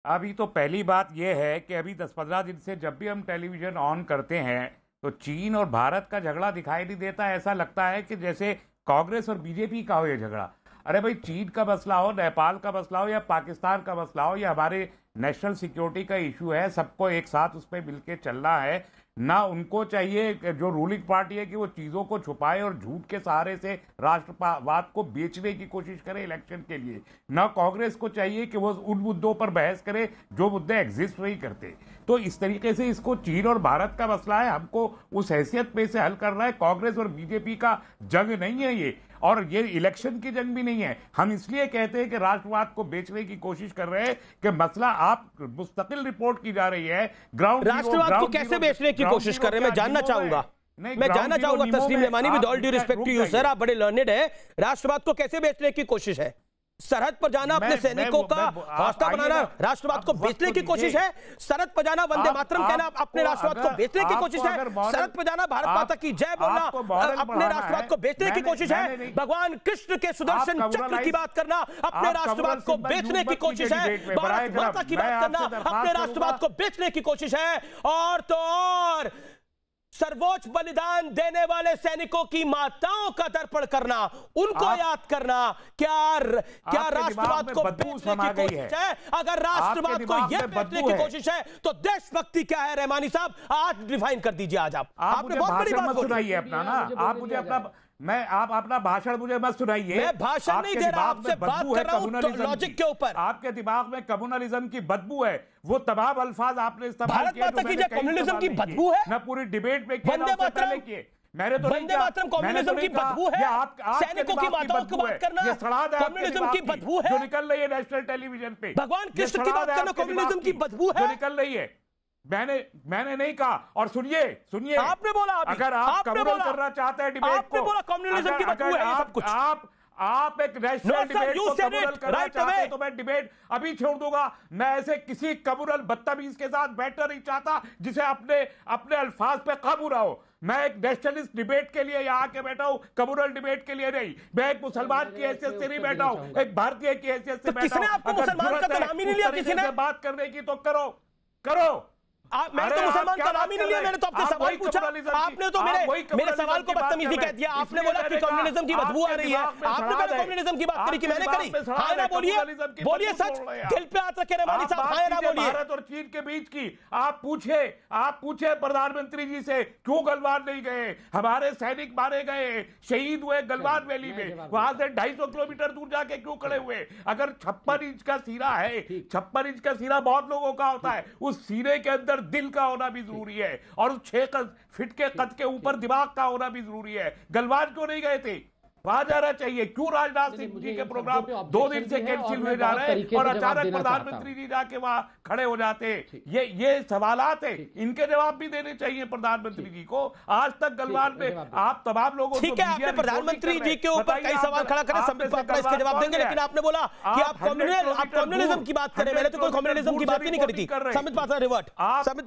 अभी तो पहली बात यह है कि अभी 10-15 दिन से जब भी हम टेलीविजन ऑन करते हैं तो चीन और भारत का झगड़ा दिखाई नहीं देता। ऐसा लगता है कि जैसे कांग्रेस और बीजेपी का हो ये झगड़ा। अरे भाई, चीन का मसला हो, नेपाल का मसला हो या पाकिस्तान का मसला हो या हमारे नेशनल सिक्योरिटी का इशू है, सबको एक साथ उस पर मिलकर चलना है। ना उनको चाहिए जो रूलिंग पार्टी है कि वो चीजों को छुपाए और झूठ के सहारे से राष्ट्रवाद को बेचने की कोशिश करे इलेक्शन के लिए। ना कांग्रेस को चाहिए कि वो उन मुद्दों पर बहस करे जो मुद्दे एग्जिस्ट नहीं करते। तो इस तरीके से इसको चीन और भारत का मसला है, हमको उस हैसियत पे से हल करना है। कांग्रेस और बीजेपी का जंग नहीं है ये, और ये इलेक्शन की जंग भी नहीं है। हम इसलिए कहते हैं कि राष्ट्रवाद को बेचने की कोशिश कर रहे हैं कि मसला आप मुस्तकिल रिपोर्ट की जा रही है ग्राउंड राष्ट्रवाद को कैसे बेचने की कोशिश कर रहे हैं, मैं जानना चाहूंगा। मैं जानना चाहूंगा Taslim Rahmani, with all due respect to you sir, आप बड़े लर्नेड है। राष्ट्रवाद को कैसे बेचने की कोशिश है? सरहद पर जाना, अपने सैनिकों का हौसला बनाना राष्ट्रवाद को बेचने की कोशिश है? सरहद पर जाना, वंदे मातरम कहना अपने राष्ट्रवाद को बेचने की कोशिश है? सरहद पर जाना, भारत माता की जय बोलना अपने राष्ट्रवाद को बेचने की कोशिश है? भगवान कृष्ण के सुदर्शन चक्र की बात करना अपने राष्ट्रवाद को बेचने की कोशिश है? भारत माता की बात करना अपने राष्ट्रवाद को बेचने की कोशिश है? और तो और सर्वोच्च बलिदान देने वाले सैनिकों की माताओं का दर्पण करना, उनको याद करना, क्या राष्ट्रवाद को बेचने की कोशिश है? अगर राष्ट्रवाद को यह बेचने की कोशिश है तो देशभक्ति क्या है? रहमानी साहब आज डिफाइन कर दीजिए। आज आपने बहुत बड़ी बात सुनाई है अपना ना, आप मुझे आप अपना भाषण मुझे मत सुनाइए। मैं भाषण नहीं दे रहा, आपसे बात कर रहा हूं लॉजिक के ऊपर। आपके दिमाग में कम्युनलिज्म की बदबू है, वो तमाम अल्फाज आपने इस्तेमाल किए। भारत माता की कम्युनलिज्म की बदबू है ना पूरी डिबेट में वंदे मातरम किए। मैंने तो वंदे मातरम कम्युनिज्म की बदबू है, सैनिकों की माताओं की बात करना कम्युनिज्म की बदबू है जो निकल रही है नेशनल टेलीविजन पे। भगवान कृष्ण की बात करना कम्युनिज्म की बदबू है जो निकल रही है। मैंने नहीं कहा। और सुनिए आपने बोला, अगर आप कम्युनल करना चाहते हैं डिबेट को, आपने बोला कम्युनिज्म की बदबू है सब कुछ। आप एक नेशनल डिबेट को कम्युनल करना चाहते हैं तो मैं डिबेट अभी छोड़ दूंगा। मैं ऐसे किसी कम्युनल बदतमीज के साथ बैठना नहीं चाहता जिसे अपने अल्फाज पे काबू ना हो। मैं एक नेशनलिस्ट डिबेट के लिए यहाँ के बैठा हूँ, कम्युनल डिबेट के लिए नहीं। मैं एक मुसलमान की हैसियत से नहीं बैठा हूँ, एक भारतीय की हैसियत से बैठा हूँ। आपको मुसलमान का नाम ही नहीं लिया किसी ने बात करने की तो करो। मैं तो मुसलमान का नाम ही नहीं लिया, मैंने तो आपसे सवाल पूछा, आपने तो मेरे सवाल को बदतमीजी कह दिया। आपने बोला कि कम्युनिज्म की बदबू आ रही है, आपने पहले कम्युनिज्म की बात करी कि मैंने करी? हाँ ना बोलिए सच, दिल पे हाथ रखे रहमानी साहब, हाँ ना बोलिए। भारत और चीन के बीच की आप पूछे प्रधानमंत्री जी से क्यों गलवान नहीं गए? हमारे सैनिक मारे गए, शहीद हुए गलवान वैली में, वहां से 250 किलोमीटर दूर जाके क्यों खड़े हुए? अगर 56 इंच का सीना है, 56 इंच का सीना बहुत लोगों का होता है, उस सीने के अंदर दिल का होना भी जरूरी है और 6 फीट के कद के ऊपर दिमाग का होना भी जरूरी है। गलवान क्यों नहीं गए थे? वहां जाना चाहिए। क्यों राजनाथ सिंह जी के प्रोग्राम 2 दिन से कैंसिल हुए जा रहे हैं और अचानक प्रधानमंत्री जी जाके वहां खड़े हो जाते? ये सवालात है, इनके जवाब भी देने चाहिए प्रधानमंत्री जी को। आज तक गलवान में आप तमाम लोगों ठीक है, आपने प्रधानमंत्री जी के ऊपर कई सवाल खड़ा करे, संबित पात्रा इसके जवाब देंगे, लेकिन आपने बोला कि आप कम्युनलिज्म की बात करें। मैंने तो कोई कम्युनलिज्म की बात ही नहीं करी थी। संबित पात्रा रिवर्ट, शंकर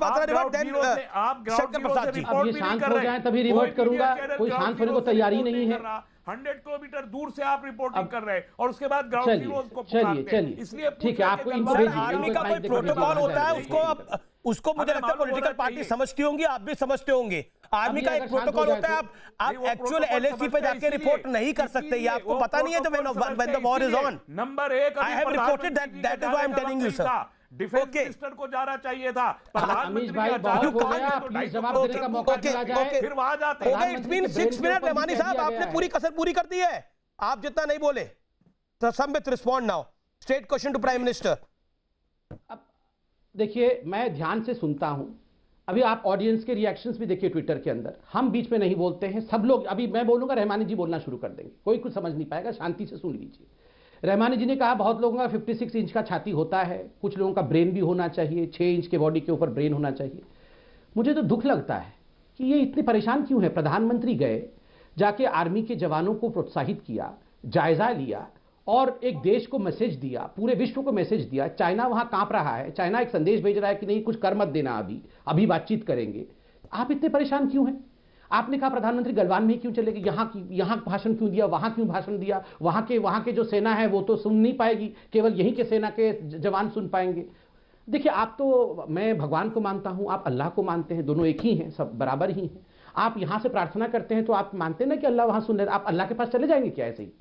प्रसाद जी। अब ये शांत हो जाए तभी रिवर्ट करूंगा, कोई शांत होने को तैयारी नहीं है। 100 किलोमीटर दूर से आप रिपोर्टिंग कर रहे हैं और उसके बाद ग्राउंड जीरोस को पुकारते हैं। इसलिए ठीक है, आपको आर्मी का कोई प्रोटोकॉल होता है, उसको मुझे लगता है पॉलिटिकल पार्टी समझती होंगी, आप भी समझते होंगे। आर्मी का एक प्रोटोकॉल होता है, आप एक्चुअल एलएसी पे जाके रिपोर्ट नहीं कर सकते। ये आपको पता नहीं है? जब when the war is on, number 1 I have reported that is why I am telling you sir. Defence minister को जाना चाहिए था, अमीश भाई बहुत हो गया, प्लीज जवाब देने का मौका दिया जाए। फिर वहां जाते हैं। इट्स बीन 6 मिनट रहमानी साहब, आपने पूरी कसर पूरी कर दी है, आप जितना नहीं बोले। तो Sambit respond now, straight question to prime minister. अब देखिए, मैं ध्यान से सुनता हूं, अभी आप ऑडियंस के रिएक्शंस भी देखिए ट्विटर के अंदर, हम बीच में नहीं बोलते हैं, सब लोग। अभी मैं बोलूंगा, रहमानी जी बोलना शुरू कर देंगे, कोई कुछ समझ नहीं पाएगा, शांति से सुन लीजिए। रहमानी जी ने कहा बहुत लोगों का 56 इंच का छाती होता है, कुछ लोगों का ब्रेन भी होना चाहिए, 6 इंच के बॉडी के ऊपर ब्रेन होना चाहिए। मुझे तो दुख लगता है कि ये इतने परेशान क्यों है। प्रधानमंत्री गए, जाके आर्मी के जवानों को प्रोत्साहित किया, जायजा लिया और एक देश को मैसेज दिया, पूरे विश्व को मैसेज दिया। चाइना वहां कांप रहा है, चाइना एक संदेश भेज रहा है कि नहीं कुछ कर मत देना, अभी बातचीत करेंगे। आप इतने परेशान क्यों हैं? आपने कहा प्रधानमंत्री गलवान में क्यों चले गए, यहां भाषण क्यों दिया, वहां क्यों भाषण दिया? वहां के जो सेना है वो तो सुन नहीं पाएगी, केवल यहीं के सेना के जवान सुन पाएंगे। देखिए, आप तो, मैं भगवान को मानता हूं, आप अल्लाह को मानते हैं, दोनों एक ही हैं, सब बराबर ही हैं। आप यहां से प्रार्थना करते हैं तो आप मानते हैं ना कि अल्लाह वहां सुन रहे, आप अल्लाह के पास चले जाएंगे क्या ऐसे ही?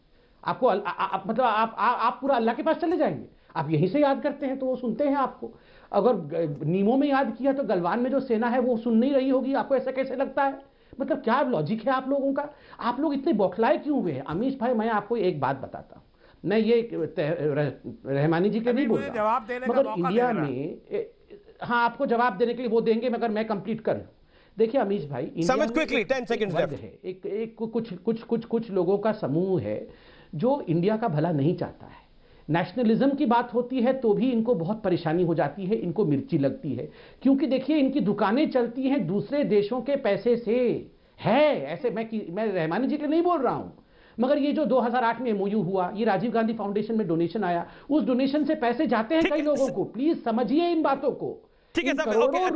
आपको मतलब आप पूरा अल्लाह के पास चले जाएंगे? आप यहीं से याद करते हैं तो वो सुनते हैं आपको। अगर नीमों में याद किया तो गलवान में जो सेना है वो सुन नहीं रही होगी, आपको ऐसा कैसे लगता है? मतलब क्या लॉजिक है आप लोगों का? आप लोग इतने बौखलाए क्यों हुए हैं? अमीश भाई, मैं आपको एक बात बताता हूं, मैं ये रहमानी जी के नहीं बोल रहा, मगर इंडिया में, हाँ आपको जवाब देने के लिए वो देंगे, मगर मैं कंप्लीट कर लूं। देखिए अमीश भाई, इंडिया में 10 सेकंड्स है, एक कुछ लोगों का समूह है जो इंडिया का भला नहीं चाहता है। नेशनलिज्म की बात होती है तो भी इनको बहुत परेशानी हो जाती है, इनको मिर्ची लगती है, क्योंकि देखिए इनकी दुकानें चलती हैं दूसरे देशों के पैसे से, है ऐसे। मैं रहमानी जी के नहीं बोल रहा हूं, मगर ये जो 2008 में MOU हुआ, ये राजीव गांधी फाउंडेशन में डोनेशन आया, उस डोनेशन से पैसे जाते हैं कई लोगों को। प्लीज समझिए इन बातों को। ठीक है साहब, ओके,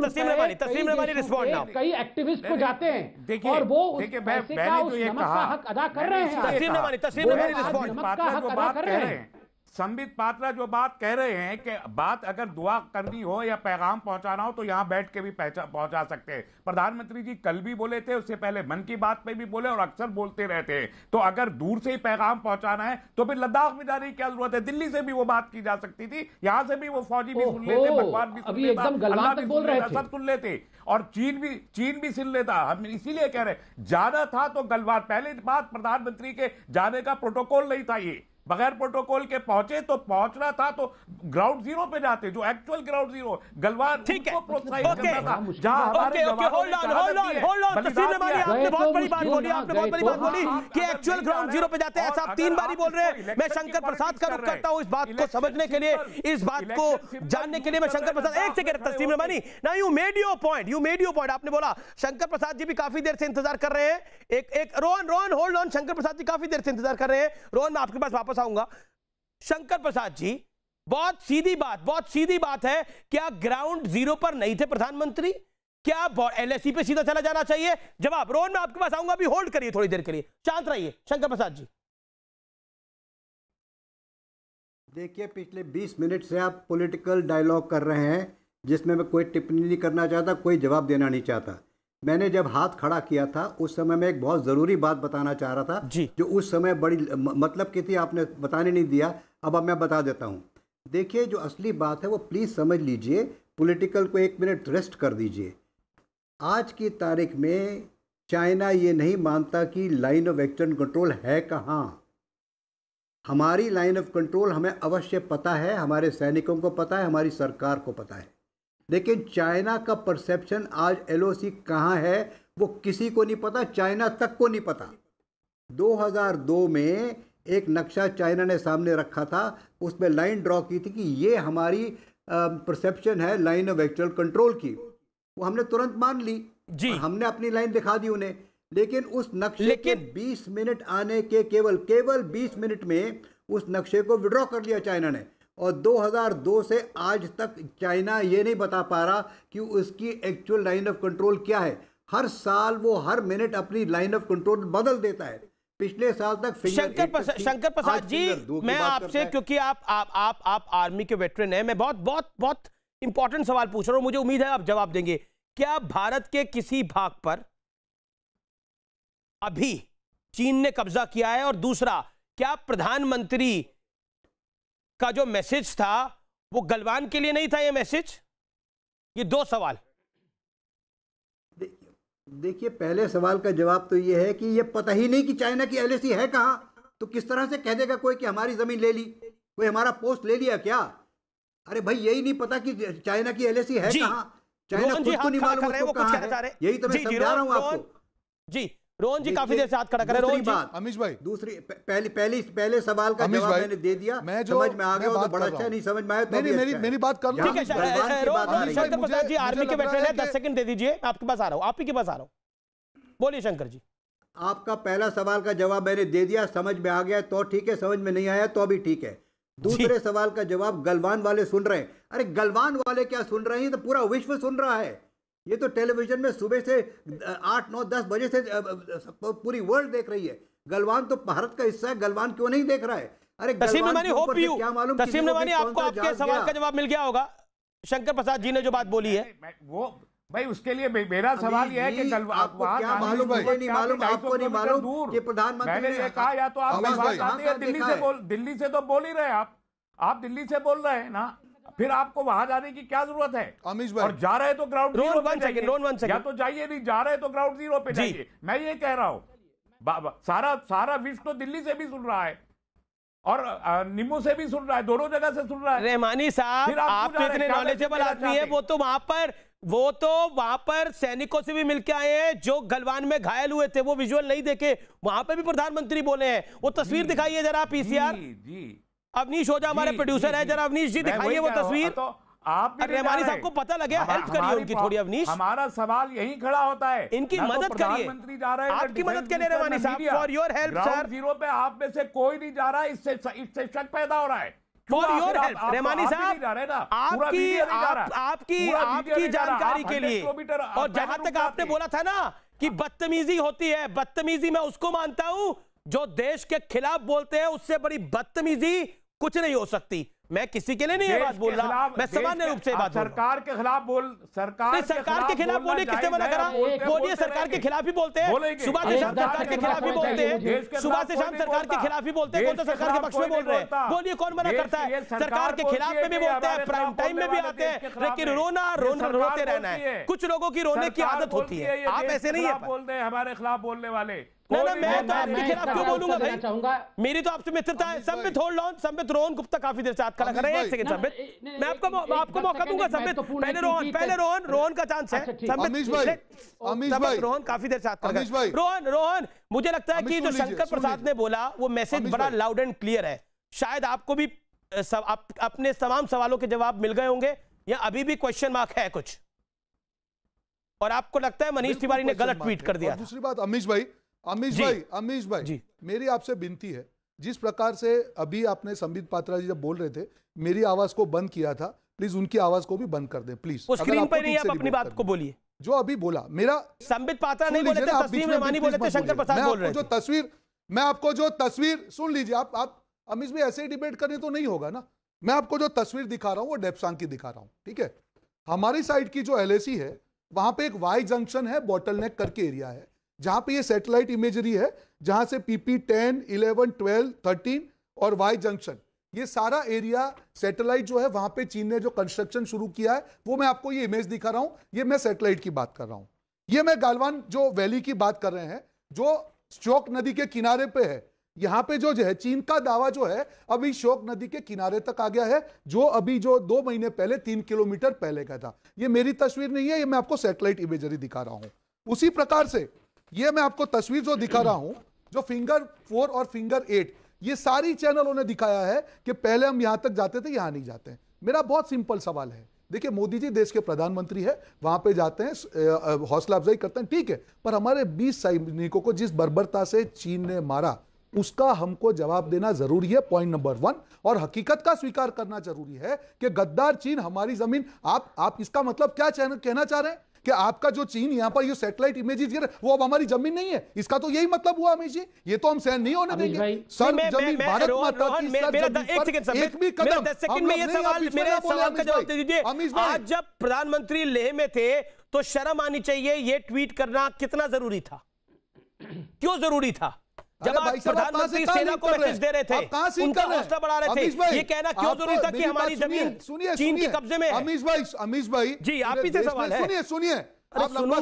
तस्लीम रहमानी रिस्पॉन्ड नाउ। कई एक्टिविस्ट को जाते हैं और वो उस पैसे का, उस नमक का हक अदा कर रहे हैं। तस्लीम रहमानी रिस्पॉन्ड। नमक का हक अदा कर रहे हैं। संबित पात्रा जो बात कह रहे हैं कि बात अगर दुआ करनी हो या पैगाम पहुंचाना हो तो यहां बैठ के भी पहुंचा सकते हैं। प्रधानमंत्री जी कल भी बोले थे, उससे पहले मन की बात पे भी बोले और अक्सर बोलते रहते हैं। तो अगर दूर से ही पैगाम पहुंचाना है तो फिर लद्दाख में जाने की क्या जरूरत है? दिल्ली से भी वो बात की जा सकती थी, यहां से भी वो फौजी भी सुन लेते, भगवान भी सुन लेता, अल्लाह भी सुन लेता, सब सुन लेते, और चीन भी सुन लेता। हम इसीलिए कह रहे ज्यादा था तो गलवान। पहले बात, प्रधानमंत्री के जाने का प्रोटोकॉल नहीं था, ये बगैर प्रोटोकॉल के पहुंचे, तो पहुंचना था तो ग्राउंड जीरो पे जाते, जो एक्चुअल ग्राउंड जीरो गलवान, ठीक है, प्रोत्साहित करना था। आपने बहुत बड़ी बात बोली, आपने बहुत बड़ी बात बोली कि एक्चुअल ग्राउंड जीरो पे जाते हैं, ऐसा आप 3 बारी बोल रहे हैं। मैं शंकर प्रसाद का रुख करता हूं इस बात को समझने के लिए, इस बात को जानने के लिए। मैं शंकर प्रसाद, एक सेकंड तस्लीम रहमानी, ना यू मेड योर पॉइंट, आपने बोला शंकर प्रसाद जी भी काफी देर से इंतजार कर रहे हैं। एक रोहन होल्ड ऑन, शंकर प्रसाद जी काफी देर से इंतजार कर रहे हैं। रोहन, मैं आपके पास वापस आऊंगा। शंकर प्रसाद जी, बहुत सीधी बात है, क्या ग्राउंड जीरो पर नहीं थे प्रधानमंत्री? क्या LAC पे सीधा चला जाना चाहिए? जवाब। रोहन, मैं आपके पास आऊंगा, अभी होल्ड करिए थोड़ी देर के लिए, शांत रहिए। शंकर प्रसाद जी, देखिए पिछले 20 मिनट से आप पॉलिटिकल डायलॉग कर रहे हैं जिसमें मैं कोई टिप्पणी नहीं करना चाहता, कोई जवाब देना नहीं चाहता। मैंने जब हाथ खड़ा किया था उस समय मैं एक बहुत ज़रूरी बात बताना चाह रहा था जो उस समय बड़ी मतलब की थी, आपने बताने नहीं दिया। अब मैं बता देता हूँ। देखिए जो असली बात है वो प्लीज़ समझ लीजिए, पॉलिटिकल को 1 मिनट रेस्ट कर दीजिए। आज की तारीख में चाइना ये नहीं मानता कि लाइन ऑफ एक्शन कंट्रोल है कहाँ। हमारी लाइन ऑफ कंट्रोल हमें अवश्य पता है, हमारे सैनिकों को पता है, हमारी सरकार को पता है, लेकिन चाइना का परसेप्शन आज LOC कहाँ है वो किसी को नहीं पता, चाइना तक को नहीं पता। 2002 में एक नक्शा चाइना ने सामने रखा था, उसमें लाइन ड्रॉ की थी कि ये हमारी परसेप्शन है लाइन ऑफ एक्चुअल कंट्रोल की। वो हमने तुरंत मान ली जी, हमने अपनी लाइन दिखा दी उन्हें, लेकिन उस नक्शे के 20 मिनट आने के केवल 20 मिनट में उस नक्शे को विड्रॉ कर लिया चाइना ने। और 2002 से आज तक चाइना ये नहीं बता पा रहा कि उसकी एक्चुअल लाइन ऑफ कंट्रोल क्या है। हर साल वो हर मिनट अपनी लाइन ऑफ कंट्रोल बदल देता है। पिछले साल तक शंकर प्रसाद जी, मैं आपसे, क्योंकि आप आर्मी के वेटरन हैं, मैं बहुत इंपॉर्टेंट सवाल पूछ रहा हूं, मुझे उम्मीद है आप जवाब देंगे। क्या भारत के किसी भाग पर अभी चीन ने कब्जा किया है? और दूसरा, क्या प्रधानमंत्री का जो मैसेज था वो गलवान के लिए नहीं था ये मैसेज? ये 2 सवाल। देखिए पहले सवाल का जवाब तो ये है कि ये पता ही नहीं कि चाइना की LAC है कहां, तो किस तरह से कह देगा कोई कि हमारी जमीन ले ली, कोई हमारा पोस्ट ले लिया क्या? अरे भाई यही नहीं पता कि चाइना की LAC है कहां, चाइना खुद को नहीं मालूम उसको कहां है। यही तो मैं समझा रहा हूं आपको जी। रोहन जी काफी देर से हाथ खड़ा कर रहे हैं। बात अमीश भाई, दूसरी पहले सवाल का जवाब मैंने दे दिया, समझ में आ गया तो बड़ा अच्छा, नहीं समझ में आया तो मेरी बात कर लो। ठीक है शंकर प्रसाद जी, आर्मी के वेटरन है, 10 सेकंड दे दीजिए, मैं आपके पास आ रहा हूं, आप ही के पास आ रहा हूं। बोलिए शंकर जी। आपका पहला सवाल का जवाब मैंने दे दिया, समझ में आ गया तो ठीक है, समझ में नहीं आया तो अभी ठीक है। दूसरे सवाल का जवाब गलवान वाले सुन रहे हैं। अरे गलवान वाले क्या सुन रहे हैं, तो पूरा विश्व सुन रहा है। ये तो टेलीविजन में सुबह से 8, 9, 10 बजे से पूरी वर्ल्ड देख रही है। गलवान तो भारत का हिस्सा है, गलवान क्यों नहीं देख रहा है? अरे तस्लीम रहमानी, आपको आपके सवाल का जवाब मिल गया होगा। शंकर प्रसाद जी ने जो बात बोली है वो भाई उसके लिए मेरा सवाल यह है कि आपको क्या मालूम, मुझे नहीं मालूम, आपको नहीं मालूम कि प्रधानमंत्री मैंने ये कहा, या तो आप दिल्ली से तो बोल ही रहे, आप दिल्ली से बोल रहे हैं ना, फिर आपको वहां जाने की क्या जरूरत है अमीश भाई? और जा रहे तो ग्राउंड जीरो पे जाइए, या तो जाइए, नहीं जा रहे तो ग्राउंड जीरो पे जाइए। मैं ये कह रहा हूं, सारा विश्व तो दिल्ली से भी सुन रहा है और निम्बू से भी सुन रहा है, दोनों जगह से सुन रहा है। रहमानी साहब, आप तो इतने नॉलेजेबल आदमी है, वो तो वहां पर सैनिकों से भी मिलके आए हैं जो गलवान में घायल हुए थे, वो विजुअल नहीं देखे, वहां पर भी प्रधानमंत्री बोले हैं। वो तस्वीर दिखाइए जरा पीसीआर। अवनीश ओझा हमारे प्रोड्यूसर है, जरा अवनीश जी दिखाइए वो तस्वीर। तो आप रहमानी साहब को पता लगे, हेल्प करिए उनकी थोड़ी। अवनीश, हमारा सवाल यही खड़ा होता है, इनकी मदद करिए, प्रधानमंत्री जा रहे हैं, आपकी मदद के लिए रहमानी साहब, for your help sir. Zero पे आप में से कोई नहीं जा रहा है, इससे शक पैदा हो रहा है। फॉर योर हेल्प रहमानी साहब, आपकी जानकारी के लिए। और जहां तक आपने बोला था ना कि बदतमीजी होती है, बदतमीजी मैं उसको मानता हूं जो देश के खिलाफ बोलते हैं, उससे बड़ी बदतमीजी कुछ नहीं हो सकती। मैं किसी के लिए नहीं ये बात बोल रहा, मैं सामान्य रूप से बात सरकार के खिलाफ बोल, सरकार के खिलाफ बोलिए, किसने मना करा? बोलिए, सरकार के खिलाफ ही बोलते हैं, सुबह से शाम सरकार के खिलाफ ही बोलते हैं, सुबह से शाम सरकार के खिलाफ ही बोलते हैं। कौन तो सरकार के पक्ष में बोल रहे हैं? बोलिए, कौन मना करता है? सरकार के खिलाफ में भी बोलते हैं, प्राइम टाइम में भी आते हैं, लेकिन रोते रहना है। कुछ लोगों की रोने की आदत होती है, आप ऐसे नहीं है। बोलते हैं हमारे खिलाफ बोलने वाले। ना, मैं तो आपके खिलाफ क्यों बोलूंगा भाई? मेरी तो आपसे मित्रता है। संबित होल्ड ऑन, संबित रोहन गुप्ता काफी देर से हाथ खड़ा कर रहे हैं। एक सेकंड संबित, मैं आपको मौका दूंगा। संबित पहले रोहन का चांस है। संबित रोहन काफी देर से हाथ खड़ा कर। रोहन मुझे लगता है कि जो शंकर प्रसाद ने बोला वो मैसेज बड़ा लाउड एंड क्लियर है। शायद आपको भी अपने तमाम सवालों के जवाब मिल गए होंगे, या अभी भी क्वेश्चन मार्क है कुछ, और आपको लगता है मनीष तिवारी ने गलत ट्वीट कर दिया? दूसरी बात, अमीश भाई मेरी आपसे विनती है, जिस प्रकार से अभी आपने संबित पात्रा जी जब बोल रहे थे मेरी आवाज को बंद किया था, प्लीज उनकी आवाज को भी बंद कर दें प्लीज। वो स्क्रीन पर नहीं, आप अपनी बात को बोलिए। जो अभी बोला मेरा संबित पात्रा नहीं बोले थे, तस्लीम रहमानी बोले थे, शंकर प्रसाद बोल रहे थे। मैं आपको जो तस्वीर सुन लीजिए, आप अमीश भाई ऐसे ही डिबेट करने तो नहीं होगा ना। मैं आपको जो तस्वीर दिखा रहा हूं वो डेप्सांग की दिखा रहा हूं, ठीक है? हमारी साइड की जो LAC है वहां पे एक वाई जंक्शन है, बॉटल नेक करके एरिया है, जहां पे ये सैटेलाइट इमेजरी है, जहां से PP 10, 11, 12, 13 और वाई जंक्शन, ये सारा एरिया सैटेलाइट जो है वहां पे चीन ने जो कंस्ट्रक्शन शुरू किया है, वो मैं आपको ये इमेज दिखा रहा हूं। ये मैं सैटेलाइट की बात कर रहा हूं, ये मैं गालवान जो वैली की बात कर रहे हैं, जो श्योक नदी के किनारे पे है। यहां पे जो है चीन का दावा जो है अभी श्योक नदी के किनारे तक आ गया है, जो अभी जो 2 महीने पहले 3 किलोमीटर पहले का था। ये मेरी तस्वीर नहीं है, ये मैं आपको सैटेलाइट इमेजरी दिखा रहा हूं। उसी प्रकार से ये मैं आपको तस्वीर जो दिखा रहा हूं, जो फिंगर 4 और फिंगर 8, ये सारी चैनलों ने दिखाया है कि पहले हम यहां तक जाते थे, यहां नहीं जाते। मेरा बहुत सिंपल सवाल है, देखिए मोदी जी देश के प्रधानमंत्री है, वहां पे जाते हैं, हौसला अफजाई करते हैं, ठीक है, पर हमारे 20 सैनिकों को जिस बर्बरता से चीन ने मारा उसका हमको जवाब देना जरूरी है, पॉइंट नंबर 1। और हकीकत का स्वीकार करना जरूरी है कि गद्दार चीन हमारी जमीन, आप इसका मतलब क्या कहना चाह रहे हैं कि आपका जो चीन यहां पर ये सैटेलाइट इमेजेस वो अब हमारी जमीन नहीं है? इसका तो यही मतलब हुआ अमीश जी, ये तो हम सहन नहीं होने देंगे। सर जमीन भारत माता की, एक भी कदम 10 सेकंड में ये सवाल, मेरे सवाल का जवाब दे दीजिए। आज जब प्रधानमंत्री लेह में थे तो शर्म आनी चाहिए, ये ट्वीट करना कितना जरूरी था, क्यों जरूरी था? जब आप प्रधानमंत्री सेना को मैसेज दे रहे थे, उनका हौसला बढ़ा रहे थे, ये कहना क्यों जरूरी था कि हमारी जमीन चीन के कब्जे में है? अमीश भाई जी, आप ही से सवाल है। सुनिए आप लंबा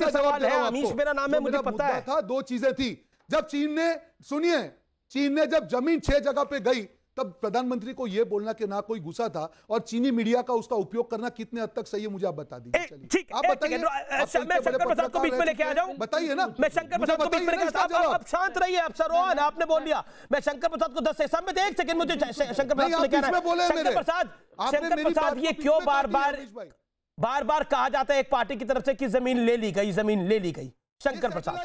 सवाल है। अमीश मेरा नाम है, मुझे पता है। था 2 चीजें थी, जब चीन ने जब जमीन 6 जगह पे गई, तब प्रधानमंत्री को यह बोलना कि ना कोई गुस्सा था, और चीनी मीडिया का उसका उपयोग करना कितने हद तक सही है मुझे आप बता दीजिए। ठीक, आप बताइए। मैं शंकर प्रसाद को बीच में लेके आ जाऊं? बताइए ना। मैं शंकर प्रसाद को बीच में लेके आप शांत रहिए। आप सर आपने बोल दिया, मैं शंकर प्रसाद को 10 सेकंड, 1 सेकंड मुझे शंकर प्रसाद को लेके आना। शंकर प्रसाद ये क्यों बार बार कहा जाता है एक पार्टी की तरफ से कि जमीन ले ली गई? शंकर प्रसाद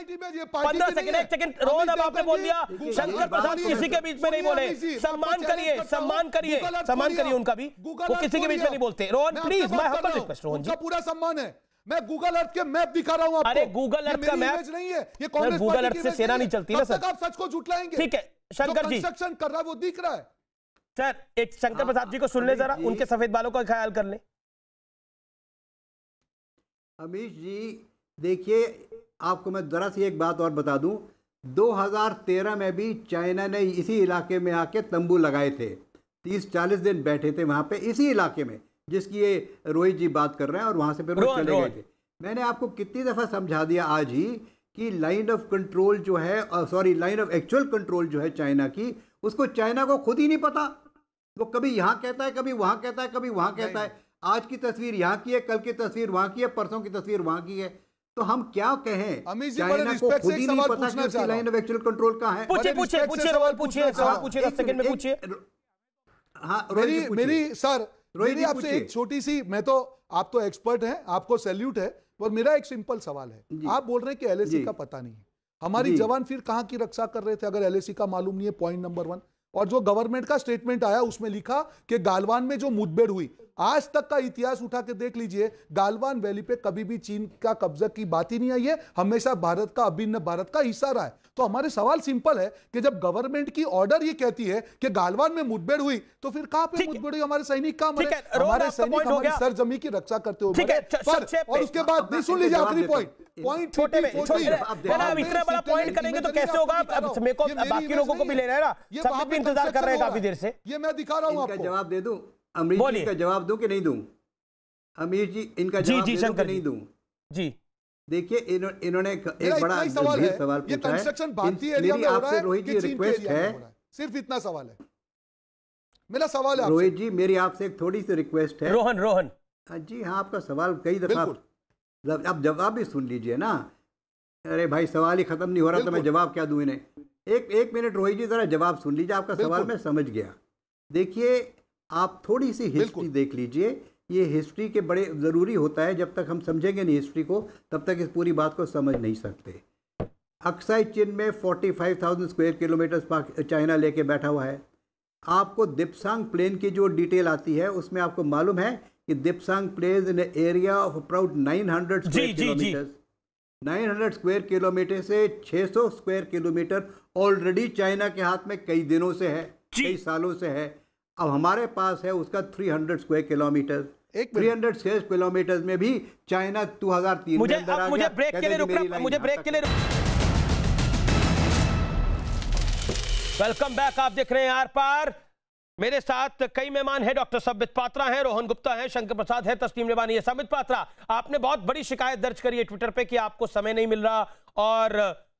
15 सेकंड, 1 सेकंड रोहन, अब आपने बोल दिया। शंकर प्रसाद किसी के बीच में नहीं बोले। सम्मान करिए उनका भी, वो किसी के बीच में नहीं बोलते। रोहन प्लीज, मैं हम्बल रिक्वेस्ट, रोहन जी पूरा सम्मान है। मैं गूगल अर्थ के मैप दिखा रहा हूं आपको। अरे गूगल अर्थ का मैप नहीं है, ये कांग्रेस गूगल अर्थ से सेना नहीं चलती ना सर। आप सच को झुठलाएंगे, ठीक है शंकर जी। कंस्ट्रक्शन कर रहा है वो दिख रहा है सर। एक शंकर प्रसाद जी को सुन ले जरा, उनके सफेद बालों का ख्याल कर ले। अमीश जी देखिए, आपको मैं जरा सी एक बात और बता दूं, 2013 में भी चाइना ने इसी इलाके में आके तंबू लगाए थे, 30-40 दिन बैठे थे वहां पे इसी इलाके में, जिसकी ये रोहित जी बात कर रहे हैं, और वहां से फिर वो चले गए थे। मैंने आपको कितनी दफा समझा दिया आज ही कि लाइन ऑफ कंट्रोल जो है, sorry line of actual control जो है चाइना की, उसको चाइना को खुद ही नहीं पता। वो कभी यहाँ कहता है, कभी वहां कहता है, कभी वहां कहता है। आज की तस्वीर यहाँ की है, कल की तस्वीर वहां की है, परसों की तस्वीर वहां की है। तो हम क्या कहें, चाइना को खुद ही नहीं पता कि उसकी लाइन ऑफ एक्चुअल कंट्रोल कहाँ है। हाँ, मेरी सर, मेरी आपसे एक छोटी सी, मैं तो, आप तो एक्सपर्ट हैं, आपको सैल्यूट है, और मेरा एक सिंपल सवाल है। आप बोल रहे हैं कि एलएसी का पता नहीं है, हमारी जवान फिर कहां की रक्षा कर रहे थे अगर एलएसी का मालूम नहीं है? Point number 1। और जो गवर्नमेंट का स्टेटमेंट आया उसमें लिखा कि गालवान में जो मुठभेड़ हुई, आज तक का इतिहास उठा के देख लीजिए, गालवान वैली पे कभी भी चीन का कब्जा की बात ही नहीं आई है, हमेशा भारत का, अभिन्न भारत का हिस्सा रहा है। तो हमारे सवाल सिंपल है कि जब गवर्नमेंट की ऑर्डर ये कहती है कि गालवान में मुठभेड़ हुई, तो फिर कहां पे मुठभेड़ हुई? हमारे सैनिक कहां मरे? हमारे सैनिक हमारी सरजमी की रक्षा करते हुए मरे। और उसके बाद नहीं, सुन लीजिए आखिरी पॉइंट छोटे में इतना बड़ा पॉइंट करेंगे तो कैसे होगा? अब मेरे को बाकी लोगों को भी लेना है ना, सब भी इंतजार कर रहे हैं काफी देर से। ये मैं दिखा रहा हूं आपको। जवाब दे दूं अमीश जी का, जवाब दूं कि नहीं दूं? अमीश जी इनका जवाब दे दूं कि नहीं दूं? जी देखिए, इन्होंने एक बड़ा गंभीर सवाल पूछा है। मेरी आपसे रोहित जी रिक्वेस्ट है, सिर्फ इतना सवाल है, मेरा सवाल है रोहित जी, मेरी आपसे एक थोड़ी सी रिक्वेस्ट है। रोहन जी हाँ, आपका सवाल कई दफा, अब जवाब भी सुन लीजिए ना। अरे भाई, सवाल ही खत्म नहीं हो रहा तो मैं जवाब क्या दूं इन्हें? एक मिनट रोहित जी, जरा जवाब सुन लीजिए। आपका सवाल मैं समझ गया। देखिए, आप थोड़ी सी हिस्ट्री देख लीजिए। ये हिस्ट्री के बड़े ज़रूरी होता है, जब तक हम समझेंगे नहीं हिस्ट्री को, तब तक इस पूरी बात को समझ नहीं सकते। अक्साई चिन में 45,000 स्क्वायर किलोमीटर चाइना लेके बैठा हुआ है। आपको दिप्सांग प्लेन की जो डिटेल आती है, उसमें आपको मालूम है कि Depsang plain in area of about 900 square kilometre. 900 square kilometre से 600 स्क्वायर किलोमीटर ऑलरेडी चाइना के हाथ में कई दिनों से है, कई सालों से है। अब हमारे पास है उसका 300 स्क्वायर किलोमीटर। 300 स्क्वायर किलोमीटर में भी चाइना 2003 में अंदर आ गया। मुझे ब्रेक के लिए रुकना, मुझे ब्रेक के लिए। वेलकम बैक, आप देख रहे हैं आर पार। मेरे साथ कई मेहमान हैं, डॉक्टर संबित पात्रा हैं, रोहन गुप्ता हैं, शंकर प्रसाद है, तस्नीम रिवानी है। संबित पात्रा, आपने बहुत बड़ी शिकायत दर्ज करी है ट्विटर पे कि आपको समय नहीं मिल रहा और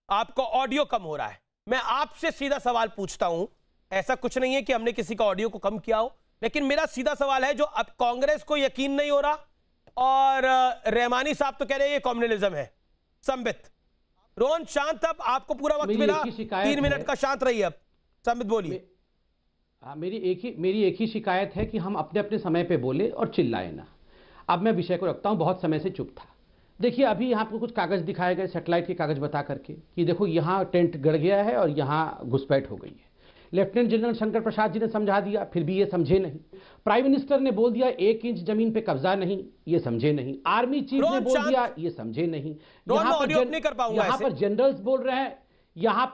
आपको ऑडियो कम हो रहा है। मैं आपसे सीधा सवाल पूछता हूं, ऐसा कुछ नहीं है कि हमने किसी का ऑडियो को कम किया हो, लेकिन मेरा सीधा सवाल है, जो अब कांग्रेस को यकीन नहीं हो रहा और रहमानी साहब तो कह रहे हैं ये कम्युनलिज्म है। संबित, रोहन शांत, अब आपको पूरा वक्त मिला, 3 मिनट का शांत रहिए। अब संबित बोलिए। मेरी एक ही शिकायत है कि हम अपने अपने समय पे बोले और चिल्लाए ना। अब मैं विषय को रखता हूं, बहुत समय से चुप था। देखिए, अभी यहाँ पर कुछ कागज दिखाए गए, सैटेलाइट के कागज बता करके कि देखो यहाँ टेंट गड़ गया है और यहाँ घुसपैठ हो गई है। लेफ्टिनेंट जनरल शंकर प्रसाद जी ने समझा दिया, फिर भी ये समझे नहीं। प्राइम मिनिस्टर ने बोल दिया 1 इंच जमीन पे कब्जा नहीं, ये समझे नहीं। आर्मी चीफ ने बोल दिया, ये समझे नहीं। यहाँ पर जनरल्स बोल रहे हैं, यहाँ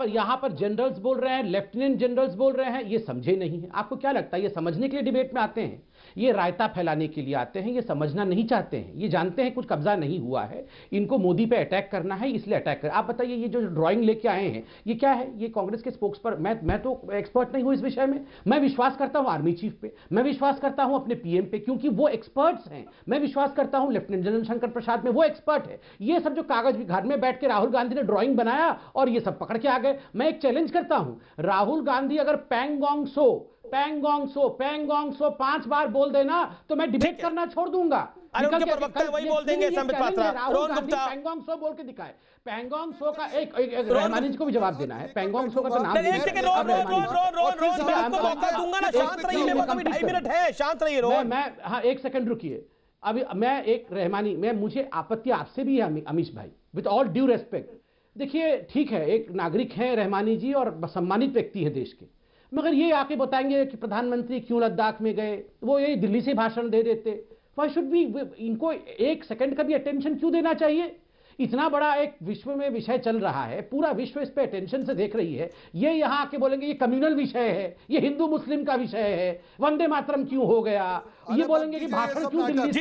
पर जनरल्स बोल रहे हैं, लेफ्टिनेंट जनरल्स बोल रहे हैं, ये समझे नहीं है। आपको क्या लगता है ये समझने के लिए डिबेट में आते हैं? ये रायता फैलाने के लिए आते हैं, ये समझना नहीं चाहते हैं। ये जानते हैं कुछ कब्जा नहीं हुआ है, इनको मोदी पे अटैक करना है, इसलिए अटैक कर। आप बताइए, ये जो ड्राइंग लेके आए हैं ये क्या है? ये कांग्रेस के स्पोक्स पर, मैं तो एक्सपर्ट नहीं हूं इस विषय में। मैं विश्वास करता हूं आर्मी चीफ पे, मैं विश्वास करता हूं अपने पीएम पे, क्योंकि वो एक्सपर्ट्स हैं। मैं विश्वास करता हूं लेफ्टिनेंट जनरल शंकर प्रसाद में, वो एक्सपर्ट है। ये सब जो कागज घर में बैठ के राहुल गांधी ने ड्राइंग बनाया और ये सब पकड़ के आ गए। मैं एक चैलेंज करता हूं, राहुल गांधी अगर पैंगोंग सो 5 बार बोल देना तो मैं डिबेट करना छोड़ दूंगा। वही बोल देंगे। संबित पात्रा, रोहन गुप्ता, पैंगोंग सो बोल के दिखाए। पैंगोंग सो का एक रहमानी जी को भी जवाब देना है। पैंगोंग सो का तो नाम शांत रहिए, 2.5 मिनट है, शांत रहिए। मैं हाँ, 1 सेकंड रुकिए। अभी मैं एक रहमानी, मुझे आपत्ति आपसे भी है अमीश भाई, विद ऑल ड्यू रेस्पेक्ट। देखिए, ठीक है, एक नागरिक है रहमानी जी और सम्मानित व्यक्ति है देश के, मगर ये आके बताएंगे कि प्रधानमंत्री क्यों लद्दाख में गए, वो ये दिल्ली से भाषण दे देते। व्हाई शुड बी, इनको 1 सेकंड का भी अटेंशन क्यों देना चाहिए? इतना बड़ा एक विश्व में विषय चल रहा है, पूरा विश्व इस पे अटेंशन से देख रही है, ये यहाँ आके बोलेंगे ये कम्युनल विषय है, ये हिंदू मुस्लिम का विषय है, वंदे मातरम क्यों हो गया, ये बोलेंगे कि भाषण क्यों दिल्ली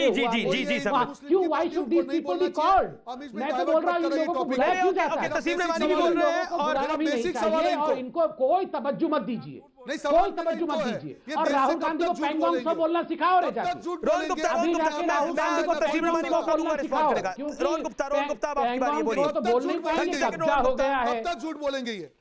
से हुआ, क्यों, why should these people be called. मैं तो बोल रहा हूँ इन लोगों को बुलाया क्यों जाता है, और इनको कोई तवज्जो मत दीजिए, कोई तवज्जो मत दीजिए, और राहुल गांधी को पेंगोंग सो बोलना सिखाओ रे जाके, अभी जाके राहुल गांधी को पेंगोंग सो बोलना सिखाओ, क्योंकि पेंगोंग सो तो बोल नहीं पाएंगे, कब्जा हो गया है। कब तक झूठ बोलेंगे ये?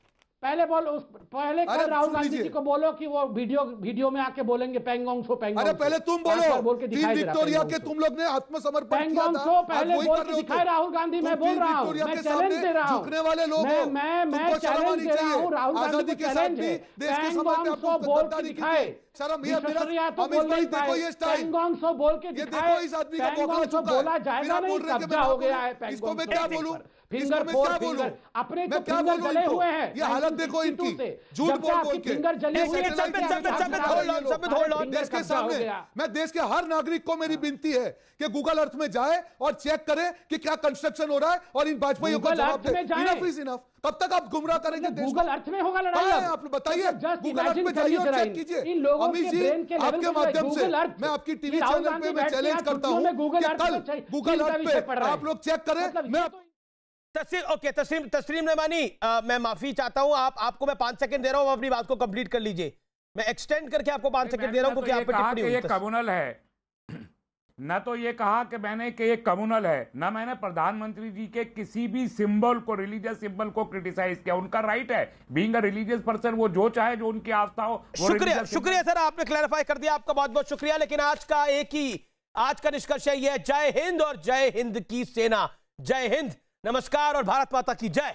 पहले कल राहुल गांधी जी को बोलो कि वो वीडियो में आके बोलेंगे पेंगोंग सो, अरे पहले तुम बोलो, टीम विक्टोरिया के तुम लोग ने आत्मसमर्पण किया था, पहले बोल के दिखाए राहुल गांधी। मैं बोल रहा हूँ, मैं चैलेंज दे रहा हूँ, झुकने वाले लोग, मैं चैलेंज दे रहा हूँ, राहुल गांधी को चैलेंज है, पेंगोंग सो बोल के दिखाए, शर्म ये देखो ये स्टाइल, पेंगोंग सो बोल के दिखाए, इस आदमी का पेंगोंग सो बोला जाएगा नहीं, कब्जा हो गया है इसको मैं क्या बोलूं, फिंगर फोर फिंगर, अपने तो फिंगर जले हुए हैं, ये हालत देखो इनकी, झूठ बोल के फिंगर जले हुए हैं। देश के सामने मैं देश के हर नागरिक को मेरी विनती है कि गूगल अर्थ में जाए और चेक करे कि क्या कंस्ट्रक्शन हो रहा है, और इन भाजपाइयों को जवाब दे। Enough is enough. कब तक आप गुमराह करेंगे देश को? गूगल अर्थ में होगा लड़ाई, आप बताइए, गूगल अर्थ में जाइए और चेक कीजिए। अमित जी, आपके माध्यम से मैं आपकी टीवी चैनल पे मैं चैलेंज करता हूं कि कल गूगल अर्थ पे आप लोग चेक करें। मैं तस्लीम नमानी, मैं माफी चाहता हूं, आपको मैं 5 सेकंड दे रहा हूं, अपनी बात को कंप्लीट कर लीजिए। मैं एक्सटेंड करके आपको 5 सेकंड दे रहा हूं क्योंकि आप पे टिप्पणी हुई। ये कम्युनल है, न तो ये कहा कि मैंने कि ये कम्युनल है, ना मैंने प्रधानमंत्री जी के किसी भी सिंबल को, रिलीजियस सिंबल को क्रिटिसाइज किया। उनका राइट है, बीइंग अ रिलीजियस पर्सन, वो जो चाहे, जो उनकी आस्था हो। शुक्रिया सर, आपने क्लैरिफाई कर दिया, आपका बहुत बहुत शुक्रिया। लेकिन आज का निष्कर्ष ये है, जय हिंद और जय हिंद की सेना। जय हिंद, नमस्कार और भारत माता की जय।